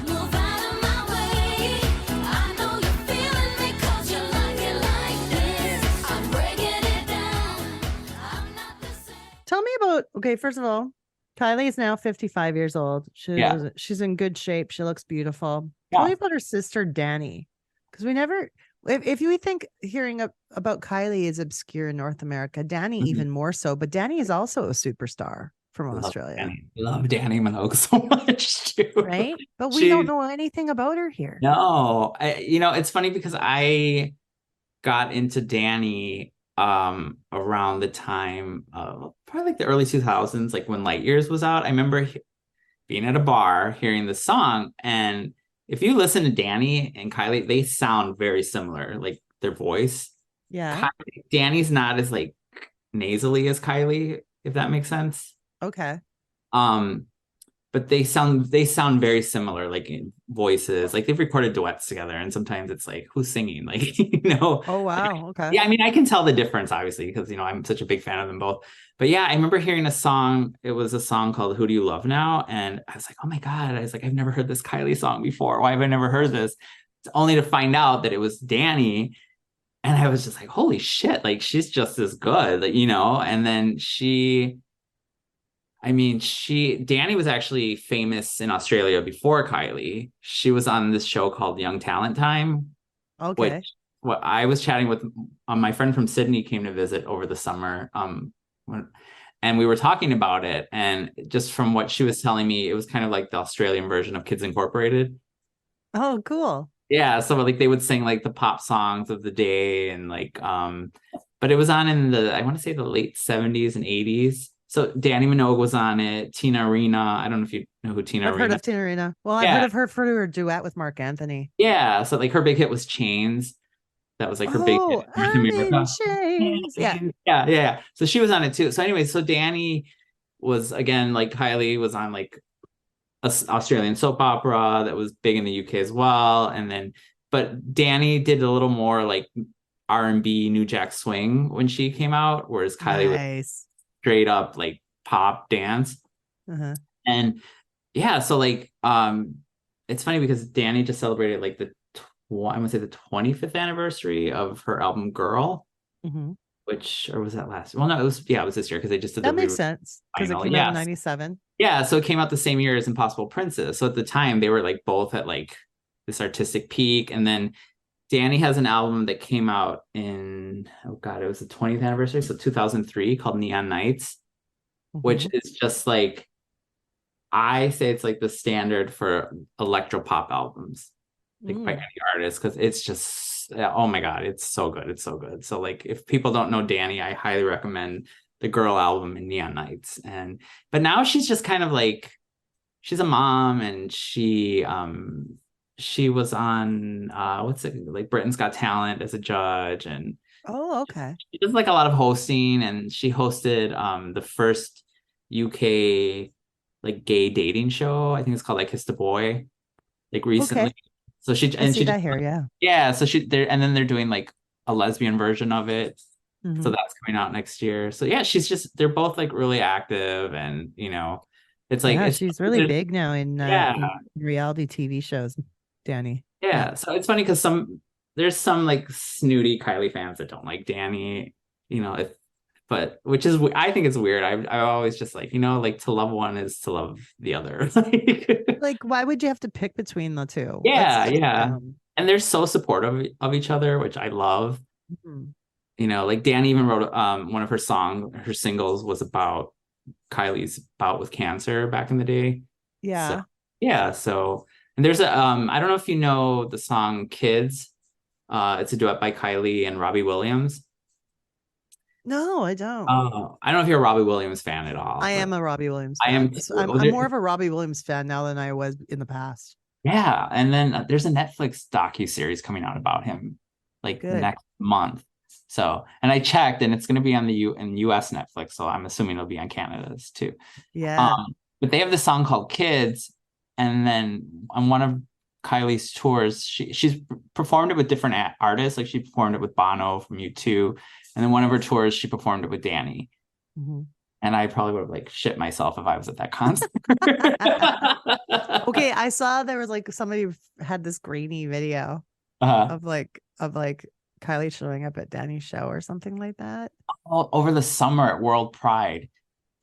move out of my way. I know you're feeling me 'cause you like it like this. I'm breaking it down, I'm not the same. Tell me about, okay, first of all, Kylie is now 55 years old. She's in good shape. She looks beautiful. Tell me about her sister, Dannii. Because we never, if you think hearing about Kylie is obscure in North America, Dannii even more so. But Dannii is also a superstar from Australia. Love Dannii Minogue so much too. Right? But we don't know anything about her here. No, you know, it's funny because I got into Dannii around the time of probably like the early 2000s, like when Light Years was out. I remember being at a bar, hearing the song, and if you listen to Dannii and Kylie, they sound very similar, like their voice. Yeah. Danny's not as like nasally as Kylie, if that makes sense. Okay. But but they sound very similar, like in voices. Like they've recorded duets together, and sometimes it's like, who's singing? Like, Oh, wow. Okay. yeah, I mean, I can tell the difference, obviously, because I'm such a big fan of them both. But yeah, I remember hearing a song. It was a song called "Who Do You Love Now," and I was like, oh my god! I was like, I've never heard this Kylie song before. Why have I never heard this? It's only to find out that it was Dannii, and I was just like, holy shit! Like she's just as good, And then Dannii was actually famous in Australia before Kylie. She was on this show called Young Talent Time. Okay. Which what I was chatting with my friend from Sydney came to visit over the summer. And we were talking about it, and just from what she was telling me, it was kind of like the Australian version of Kids Incorporated. Oh, cool. Yeah, so like they would sing like the pop songs of the day, and like but it was on in I want to say the late 70s and 80s. So Dannii Minogue was on it. Tina Arena. I don't know if you know who Tina I've Arena heard of Tina Arena. Well, I've heard of her for her duet with Mark Anthony. Yeah, so like her big hit was Chains. That was like her big hit. I'm in chains. Yeah. Yeah. So she was on it too. So anyway, so Dannii was, again, like Kylie, was on like a Australian soap opera that was big in the UK as well. And then, but Dannii did a little more like R&B, New Jack Swing when she came out, whereas Kylie was straight up like pop dance. Uh-huh. And yeah, so like it's funny because Dannii just celebrated like I want to say the 25th anniversary of her album Girl, or was that last? Well, no, it was this year because they just did that makes sense because it came out in 97. Yeah, so it came out the same year as Impossible Princess. So at the time they were like both at like this artistic peak. And then Dannii has an album that came out in, it was the 20th anniversary, so 2003, called Neon Nights, which is just like, I say it's like the standard for electropop albums, like by any artist, because it's just, oh my god, it's so good. So like if people don't know Dannii, I highly recommend the Girl album and Neon Nights. But now she's just kind of like, she's a mom, and she was on like Britain's Got Talent as a judge, and she does like a lot of hosting, and she hosted the first UK like gay dating show. I think it's called like Kiss the Boy, like recently. So she that here, yeah. So then they're doing like a lesbian version of it. So that's coming out next year. So yeah, they're both like really active, and it's like she's really big now in reality TV shows, Dannii. Yeah. So it's funny because there's some like snooty Kylie fans that don't like Dannii, but which is, I think it's weird. I always just like, like to love one is to love the other. Like, why would you have to pick between the two? Yeah. And they're so supportive of each other, which I love. Like Dannii even wrote one of her singles was about Kylie's bout with cancer back in the day. Yeah. So and there's I don't know if you know the song Kids. It's a duet by Kylie and Robbie Williams. No, I don't. I don't know if you're a Robbie Williams fan at all. I am a Robbie Williams fan. I am. I'm more of a Robbie Williams fan now than I was in the past. Yeah, and then there's a Netflix docu-series coming out about him like next month. So, and I checked, and it's going to be on in US Netflix, so I'm assuming it'll be on Canada's too. Yeah. But they have this song called Kids, and then on one of Kylie's tours, she's performed it with different artists. Like she performed it with Bono from U2, and then one of her tours she performed it with Dannii. And I probably would have like shit myself if I was at that concert. Okay, I saw there was like somebody had this grainy video of like Kylie showing up at Danny's show or something like that. Over the summer at World Pride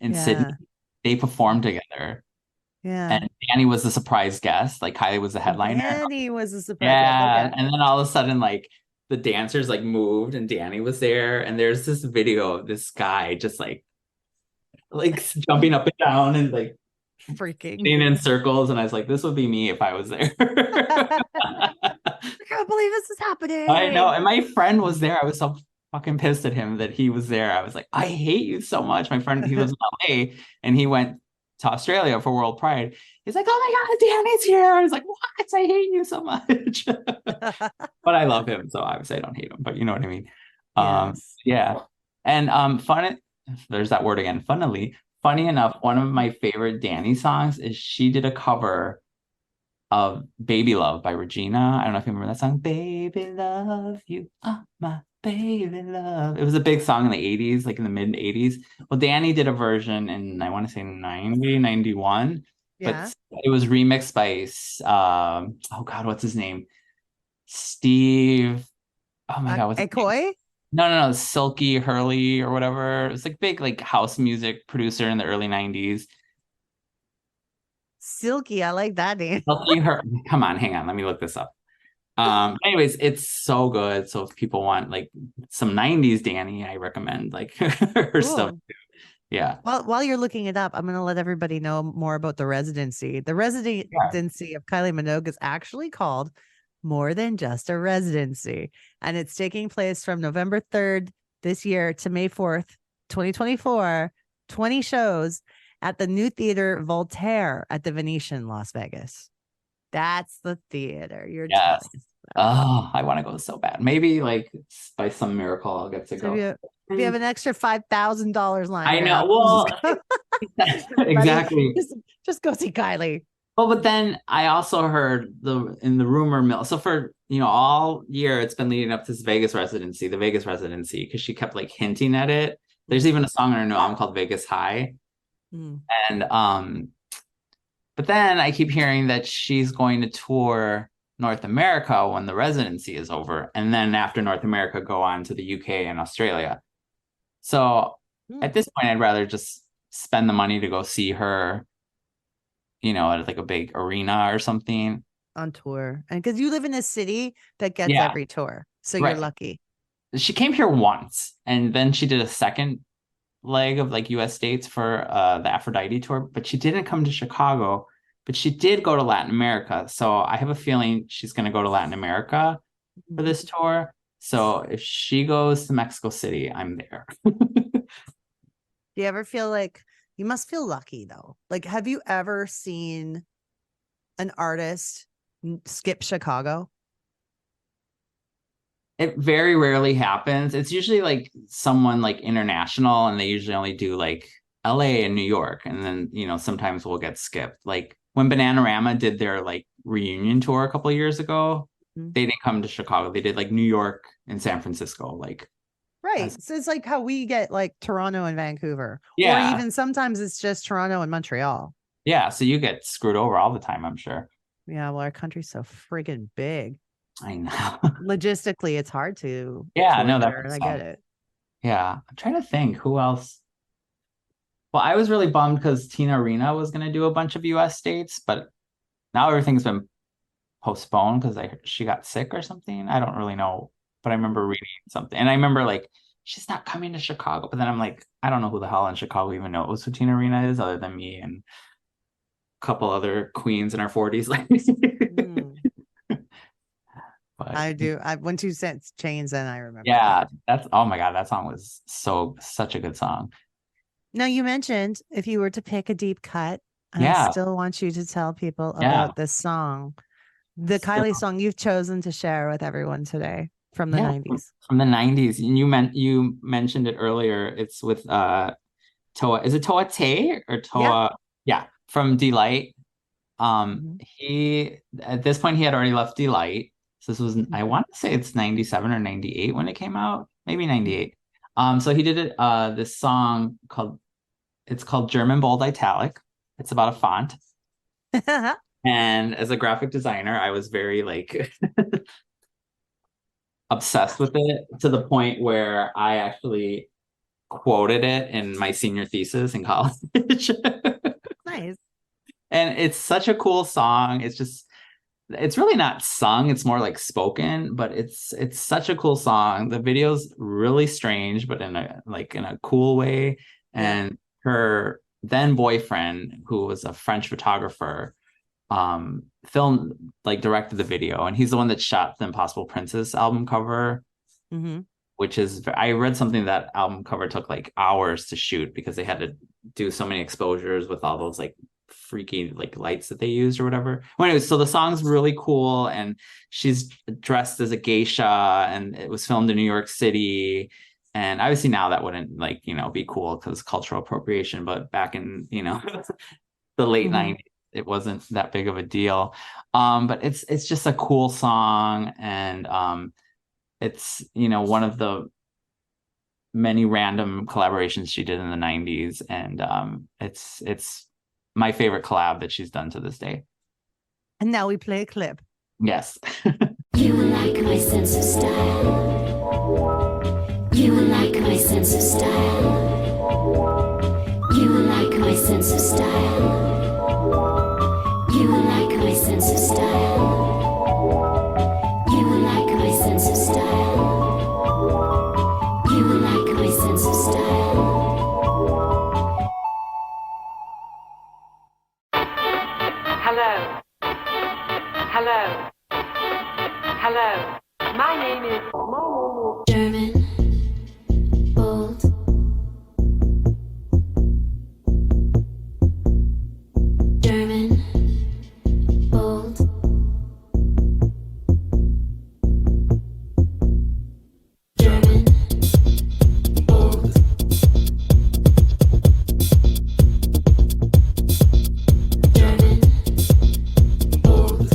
in Sydney, they performed together. Yeah. And Dannii was the surprise guest. Like Kylie was the headliner. Dannii was the surprise guest. Okay. And then all of a sudden, like the dancers like moved and Dannii was there. And there's this video of this guy just like jumping up and down and like freaking in circles. And I was like, this would be me if I was there. I can't believe this is happening. I know. And my friend was there. I was so fucking pissed at him that he was there. I was like, I hate you so much. My friend, he lives in LA, and he went to Australia for World Pride. He's like, oh my God, Danny's here. I was like, what? I hate you so much. But I love him, so obviously I don't hate him, but you know what I mean? Yes. Yeah. And there's that word again. funny enough, one of my favorite Dannii songs is she did a cover of Baby Love by Regina. I don't know if you remember that song. Baby Love, you are my baby love. It was a big song in the 80s, like in the mid 80s. Well, Dannii did a version in, I want to say 90, 91, Yeah. but it was remixed by, oh God, what's his name? Steve. Oh my God, what's his name? Akoi? No, Silky Hurley or whatever. It's like big like house music producer in the early 90s. Silky. I like that name. Silky Come on, hang on, let me look this up. Anyways, it's so good. So if people want like some 90s Dannii, I recommend like her stuff Cool. too. Yeah. Well, while you're looking it up, I'm going to let everybody know more about the residency. The residency of Kylie Minogue is actually called More Than Just a Residency, and it's taking place from November 3rd this year to May 4th, 2024. 20 shows at the new theater Voltaire at the Venetian, Las Vegas. That's the theater you're Yes. telling us about. Oh, I want to go so bad. Maybe like by some miracle I'll get to So go. if you have an extra $5,000 lying I know. around, Well, exactly. just go see Kylie. Well, but then I also heard in the rumor mill. So for all year it's been leading up to this the Vegas residency, because she kept like hinting at it. There's even a song on her new album called Vegas High. Mm. And but then I keep hearing that she's going to tour North America when the residency is over, and then after North America go on to the UK and Australia. So at this point I'd rather just spend the money to go see her, at like a big arena or something On tour. And because you live in a city that gets Yeah. every tour, so Right. you're lucky. She came here once, and then she did a second leg of like US states for the Aphrodite tour, but she didn't come to Chicago, but she did go to Latin America. So I have a feeling she's going to go to Latin America for this tour. So if she goes to Mexico City, I'm there. Do you ever feel like you must feel lucky though? Like, have you ever seen an artist skip Chicago? It very rarely happens. It's usually like someone like international, and they usually only do like LA and New York. And then, sometimes we'll get skipped. Like when Bananarama did their like reunion tour a couple of years ago, they didn't come to Chicago. They did like New York and San Francisco. Like, Right. So it's like how we get like Toronto and Vancouver. Yeah. Or even sometimes it's just Toronto and Montreal. yeah. So you get screwed over all the time, I'm sure. Yeah. Well, our country's so friggin' big. I know. Logistically, it's hard to. Yeah, tour no, that there, and I makes get sense. it. Yeah. I'm trying to think who else. Well, I was really bummed because Tina Arena was going to do a bunch of US states, but now everything's been postponed because she got sick or something. I don't really know, but I remember reading something, and I remember like she's not coming to Chicago. But then I'm like, I don't know who the hell in Chicago even knows who Tina Arena is, other than me and a couple other queens in our 40s. Like, but I do. When Two Cents Chains, then I remember. yeah, oh my God, that song was such a good song. Now, you mentioned if you were to pick a deep cut, and Yeah. I still want you to tell people Yeah. about this song, the Kylie song you've chosen to share with everyone today from the Yeah, 90s. From the 90s. And you mentioned it earlier. It's with Toa. Is it Toa Tay or Toa? Yeah, from Delight. He at this point he had already left Delight. So this was, I want to say it's 97 or 98 when it came out, maybe 98. So he did it this song called German Bold Italic. It's about a font. And as a graphic designer, I was very like obsessed with it, to the point where I actually quoted it in my senior thesis in college. Nice. And it's such a cool song. It's really not sung, it's more like spoken, but it's such a cool song. The video's really strange, but in a cool way. And her then boyfriend, who was a French photographer, directed the video, and he's the one that shot the Impossible Princess album cover, which is, I read something that album cover took like hours to shoot because they had to do so many exposures with all those like freaky like lights that they used or whatever. Well, anyways, so the song's really cool, and she's dressed as a geisha, and it was filmed in New York City, And obviously now that wouldn't like, be cool because cultural appropriation, but back in, the late Mhm. 90s, it wasn't that big of a deal. But it's just a cool song, and it's, one of the many random collaborations she did in the 90s, and it's my favorite collab that she's done to this day. And now we play a clip. Yes. You will like my sense of style. You will like my sense of style. You will like my sense of style. You will like my sense of style. You will like my sense of style. You will like my sense of style. Hello. Hello. Hello. My name is German, bold, German, bold, German, bold, German, bold,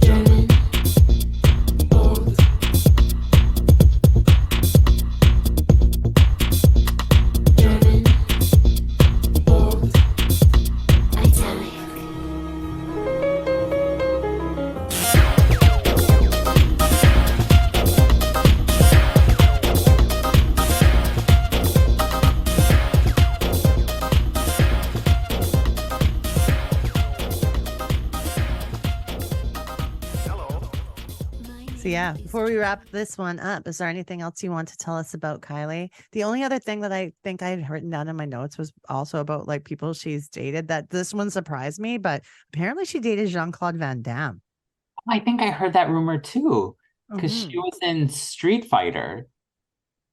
German, bold, German, bold, italic. So yeah, before we wrap this one up, is there anything else you want to tell us about Kylie? The only other thing that I think I had written down in my notes was also about like people she's dated. That this one surprised me, but apparently she dated Jean-Claude Van Damme. I think I heard that rumor too, because she Mhm. was in Street Fighter.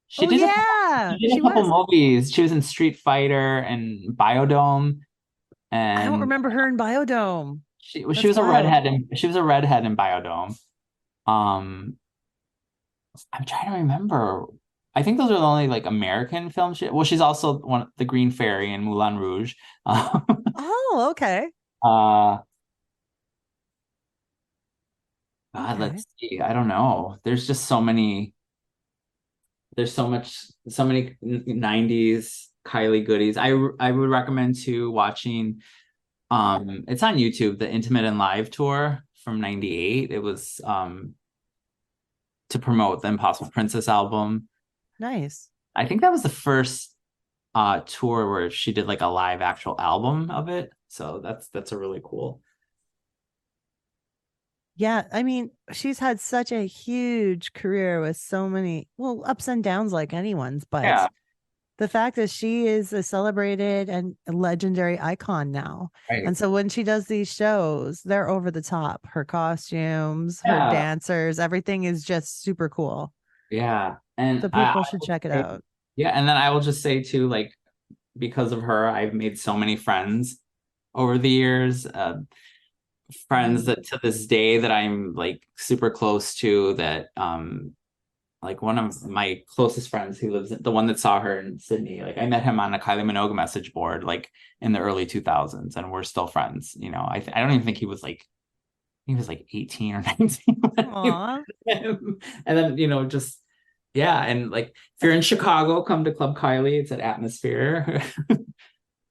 She Oh did a yeah, she did she a couple was. movies. She was in Street Fighter and Biodome, I don't and remember her in Biodome. she That's was a wild. redhead, and she was a redhead in Biodome. Um, I'm trying to remember. I think those are the only like American films. Well, she's also one the Green Fairy in Moulin Rouge. Oh, okay. Uh, God, Okay. let's see. I don't know. There's just so many. There's so many 90s Kylie goodies. I would recommend to watching. It's on YouTube, the Intimate and Live tour from '98. It was to promote the Impossible Princess album. Nice. I think that was the first tour where she did like a live actual album of it. So that's a really cool. Yeah, I mean, she's had such a huge career with so many, well, ups and downs like anyone's, but Yeah, the fact is she is a celebrated and a legendary icon now. right. And so when she does these shows, they're over the top. Her costumes, her Yeah, dancers, everything is just super cool. yeah. And So people should check it out. yeah, and then I will just say too, like because of her, I've made so many friends over the years. Friends Mhm. that to this day that I'm like super close to, that like one of my closest friends who lives the one that saw her in Sydney, like I met him on a Kylie Minogue message board like in the early 2000s, and we're still friends. I don't even think he was like 18 or 19 when I Aw, met him. And then just yeah, and like if you're in Chicago, come to Club Kylie. It's at Atmosphere.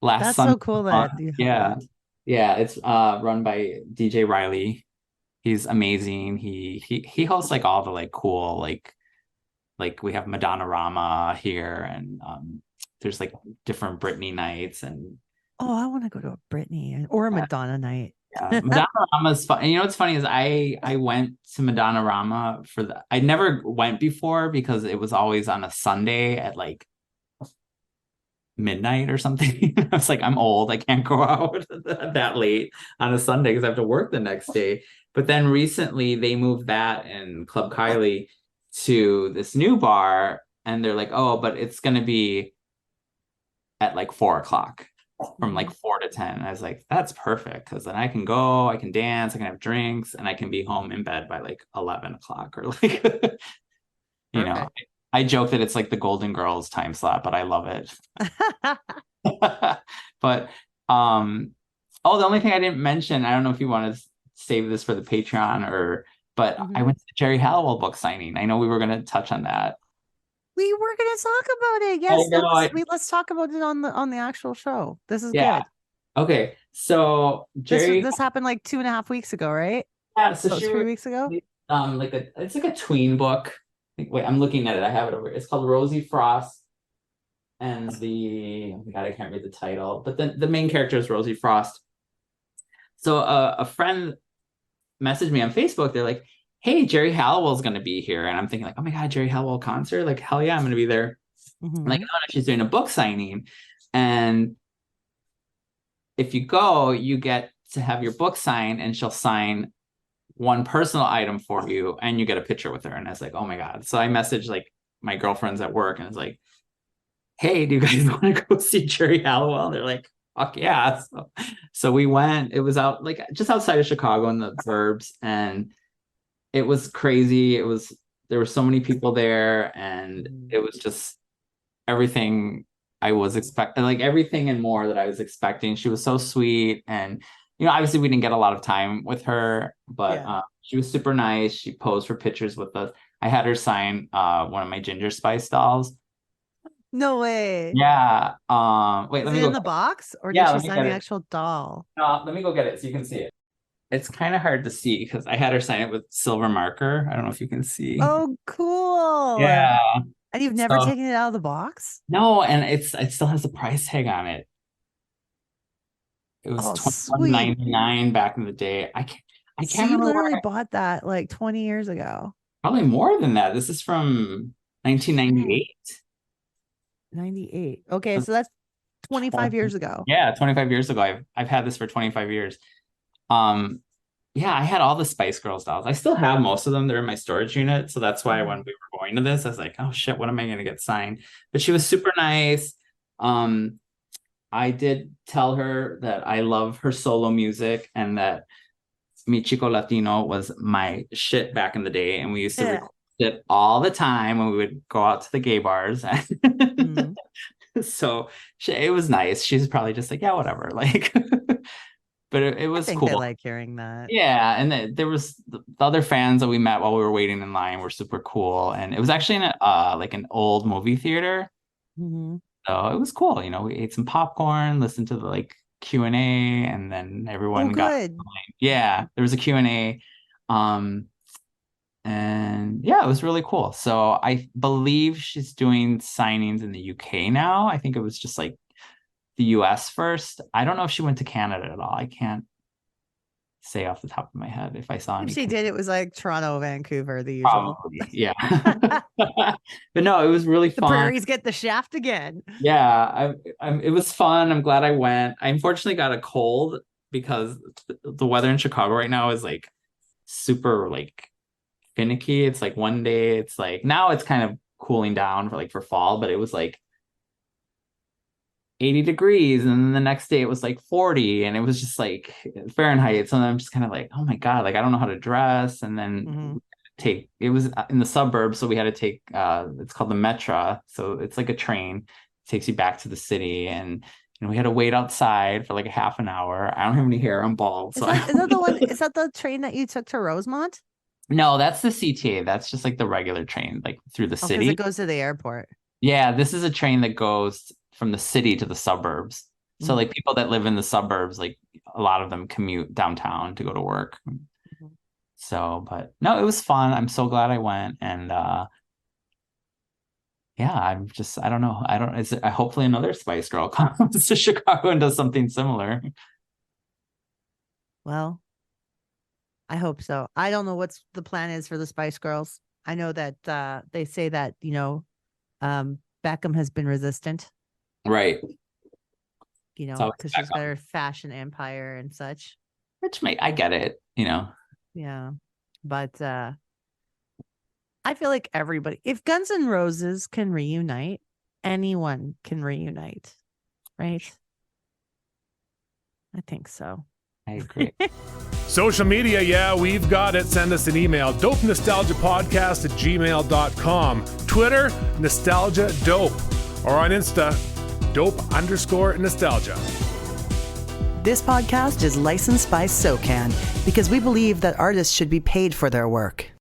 Last that's Sunday so cool month. that you have Yeah. that. Yeah, it's run by DJ Riley. He's amazing. He hosts like all the like cool like we have Madonna Rama here, and there's like different Britney nights, and Oh, I want to go to a Britney or a yeah, Madonna night. yeah. Madonna Rama's fun. And you know what's funny is I went to Madonna Rama I never went before because it was always on a Sunday at like midnight or something. I was like, I'm old. I can't go out that late on a Sunday because I have to work the next day. But then recently they moved that and Club Kylie to this new bar, and they're like, oh, but it's gonna be at like 4 o'clock. from like 4 to 10. And I was like, that's perfect because then I can go, I can dance, I can have drinks, and I can be home in bed by like 11 o'clock or like, you know, Perfect. I joke that it's like the Golden Girls time slot, but I love it. But oh, the only thing I didn't mention, I don't know if you want to save this for the Patreon but I went to the Jerry Halliwell book signing. I know we were going to touch on that. We were going to talk about it. I Yes, know, let's talk about it on the actual show. This is yeah. good. Okay, so Jerry, This happened like 2.5 weeks ago, right? yeah, so Oh, she 3 weeks ago. it's like a tween book. Wait, I'm looking at it. I have it over. It's called Rosie Frost, and oh my God, I can't read the title, but the main character is Rosie Frost. So a friend messaged me on Facebook. They're like, "Hey, Jerry Halliwell's going to be here," and I'm thinking like, "Oh my God, Jerry Halliwell concert! Like, hell yeah, I'm going to be there." Like, oh, no, she's doing a book signing, and if you go, you get to have your book signed, and she'll sign one personal item for you, and you get a picture with her. And I was like, oh my God. So I messaged like my girlfriends at work, and it's like, hey, do you guys want to go see Jerry Halliwell? And they're like, fuck yeah. So we went. It was out like just outside of Chicago in the burbs, and it was crazy. There were so many people there, and it was just everything I was expecting, like everything and more that I was expecting. She was so sweet, and obviously we didn't get a lot of time with her, but she was super nice. She posed for pictures with us. I had her sign one of my Ginger Spice dolls. No way. Yeah. Wait, Is let me it go. in the box, or Yeah, did let she me sign get the it. actual doll? Let me go get it so you can see it. It's kind of hard to see because I had her sign it with silver marker. I don't know if you can see. Oh, cool. Yeah. And you've never So- taken it out of the box? No, and it still has a price tag on it. It was Oh, $21.99 back in the day. I So can't you remember literally bought that like 20 years ago. probably more than that. This is from 1998. 98. Okay, so that's 25 years ago. Yeah, 25 years ago. I've had this for 25 years. Yeah, I had all the Spice Girls dolls. I still have most of them. They're in my storage unit. So that's why when we were going to this, I was like, oh shit, what am I going to get signed? But she was super nice. I did tell her that I love her solo music and that Mi Chico Latino was my shit back in the day. And we used to record it all the time when we would go out to the gay bars. So it was nice. She's probably just like, yeah, whatever. Like, but it was I think cool. they like hearing that. Yeah, and there was the other fans that we met while we were waiting in line were super cool, and it was actually in like an old movie theater, so it was cool. We ate some popcorn, listened to the like Q&A, and then everyone got good. yeah, there was a Q&A, and yeah, it was really cool. So I believe she's doing signings in the UK now. I think it was just like the US first. I don't know if she went to Canada at all. I can't say off the top of my head if I saw any. If she did, it was like Toronto, Vancouver, the usual. Probably, yeah. But no, it was really The fun. prairies get the shaft again. Yeah, it was fun. I'm glad I went. I unfortunately got a cold because the weather in Chicago right now is like super like finicky. It's like one day it's like now it's kind of cooling down for fall, but it was like 80 degrees, and then the next day it was like 40, and it was just like Fahrenheit. So I'm just kind of like, oh my God, like I don't know how to dress. And then it was in the suburbs, so we had to take it's called the Metra, so it's like a train, it takes you back to the city, and we had to wait outside for like a half an hour. I don't have any hair, I'm bald. So Is that the one? Is that the train that you took to Rosemont? No, that's the CTA. That's just like the regular train, like through the city. It goes to the airport. Yeah, this is a train that goes from the city to the suburbs. So like people that live in the suburbs, like a lot of them commute downtown to go to work. So, but no, it was fun. I'm so glad I went. And yeah, I don't know. Hopefully another Spice Girl comes to Chicago and does something similar. Well, I hope so. I don't know what's the plan is for the Spice Girls. I know that they say that, Beckham has been resistant. Right. Because she's got her fashion empire and such. Which I get it, Yeah. But I feel like if Guns N' Roses can reunite, anyone can reunite, right? I think so. I agree. Social media, yeah, we've got it. Send us an email, dopenostalgiapodcast@gmail.com. Twitter, Nostalgia Dope. Or on Insta, dope_nostalgia. This podcast is licensed by SOCAN because we believe that artists should be paid for their work.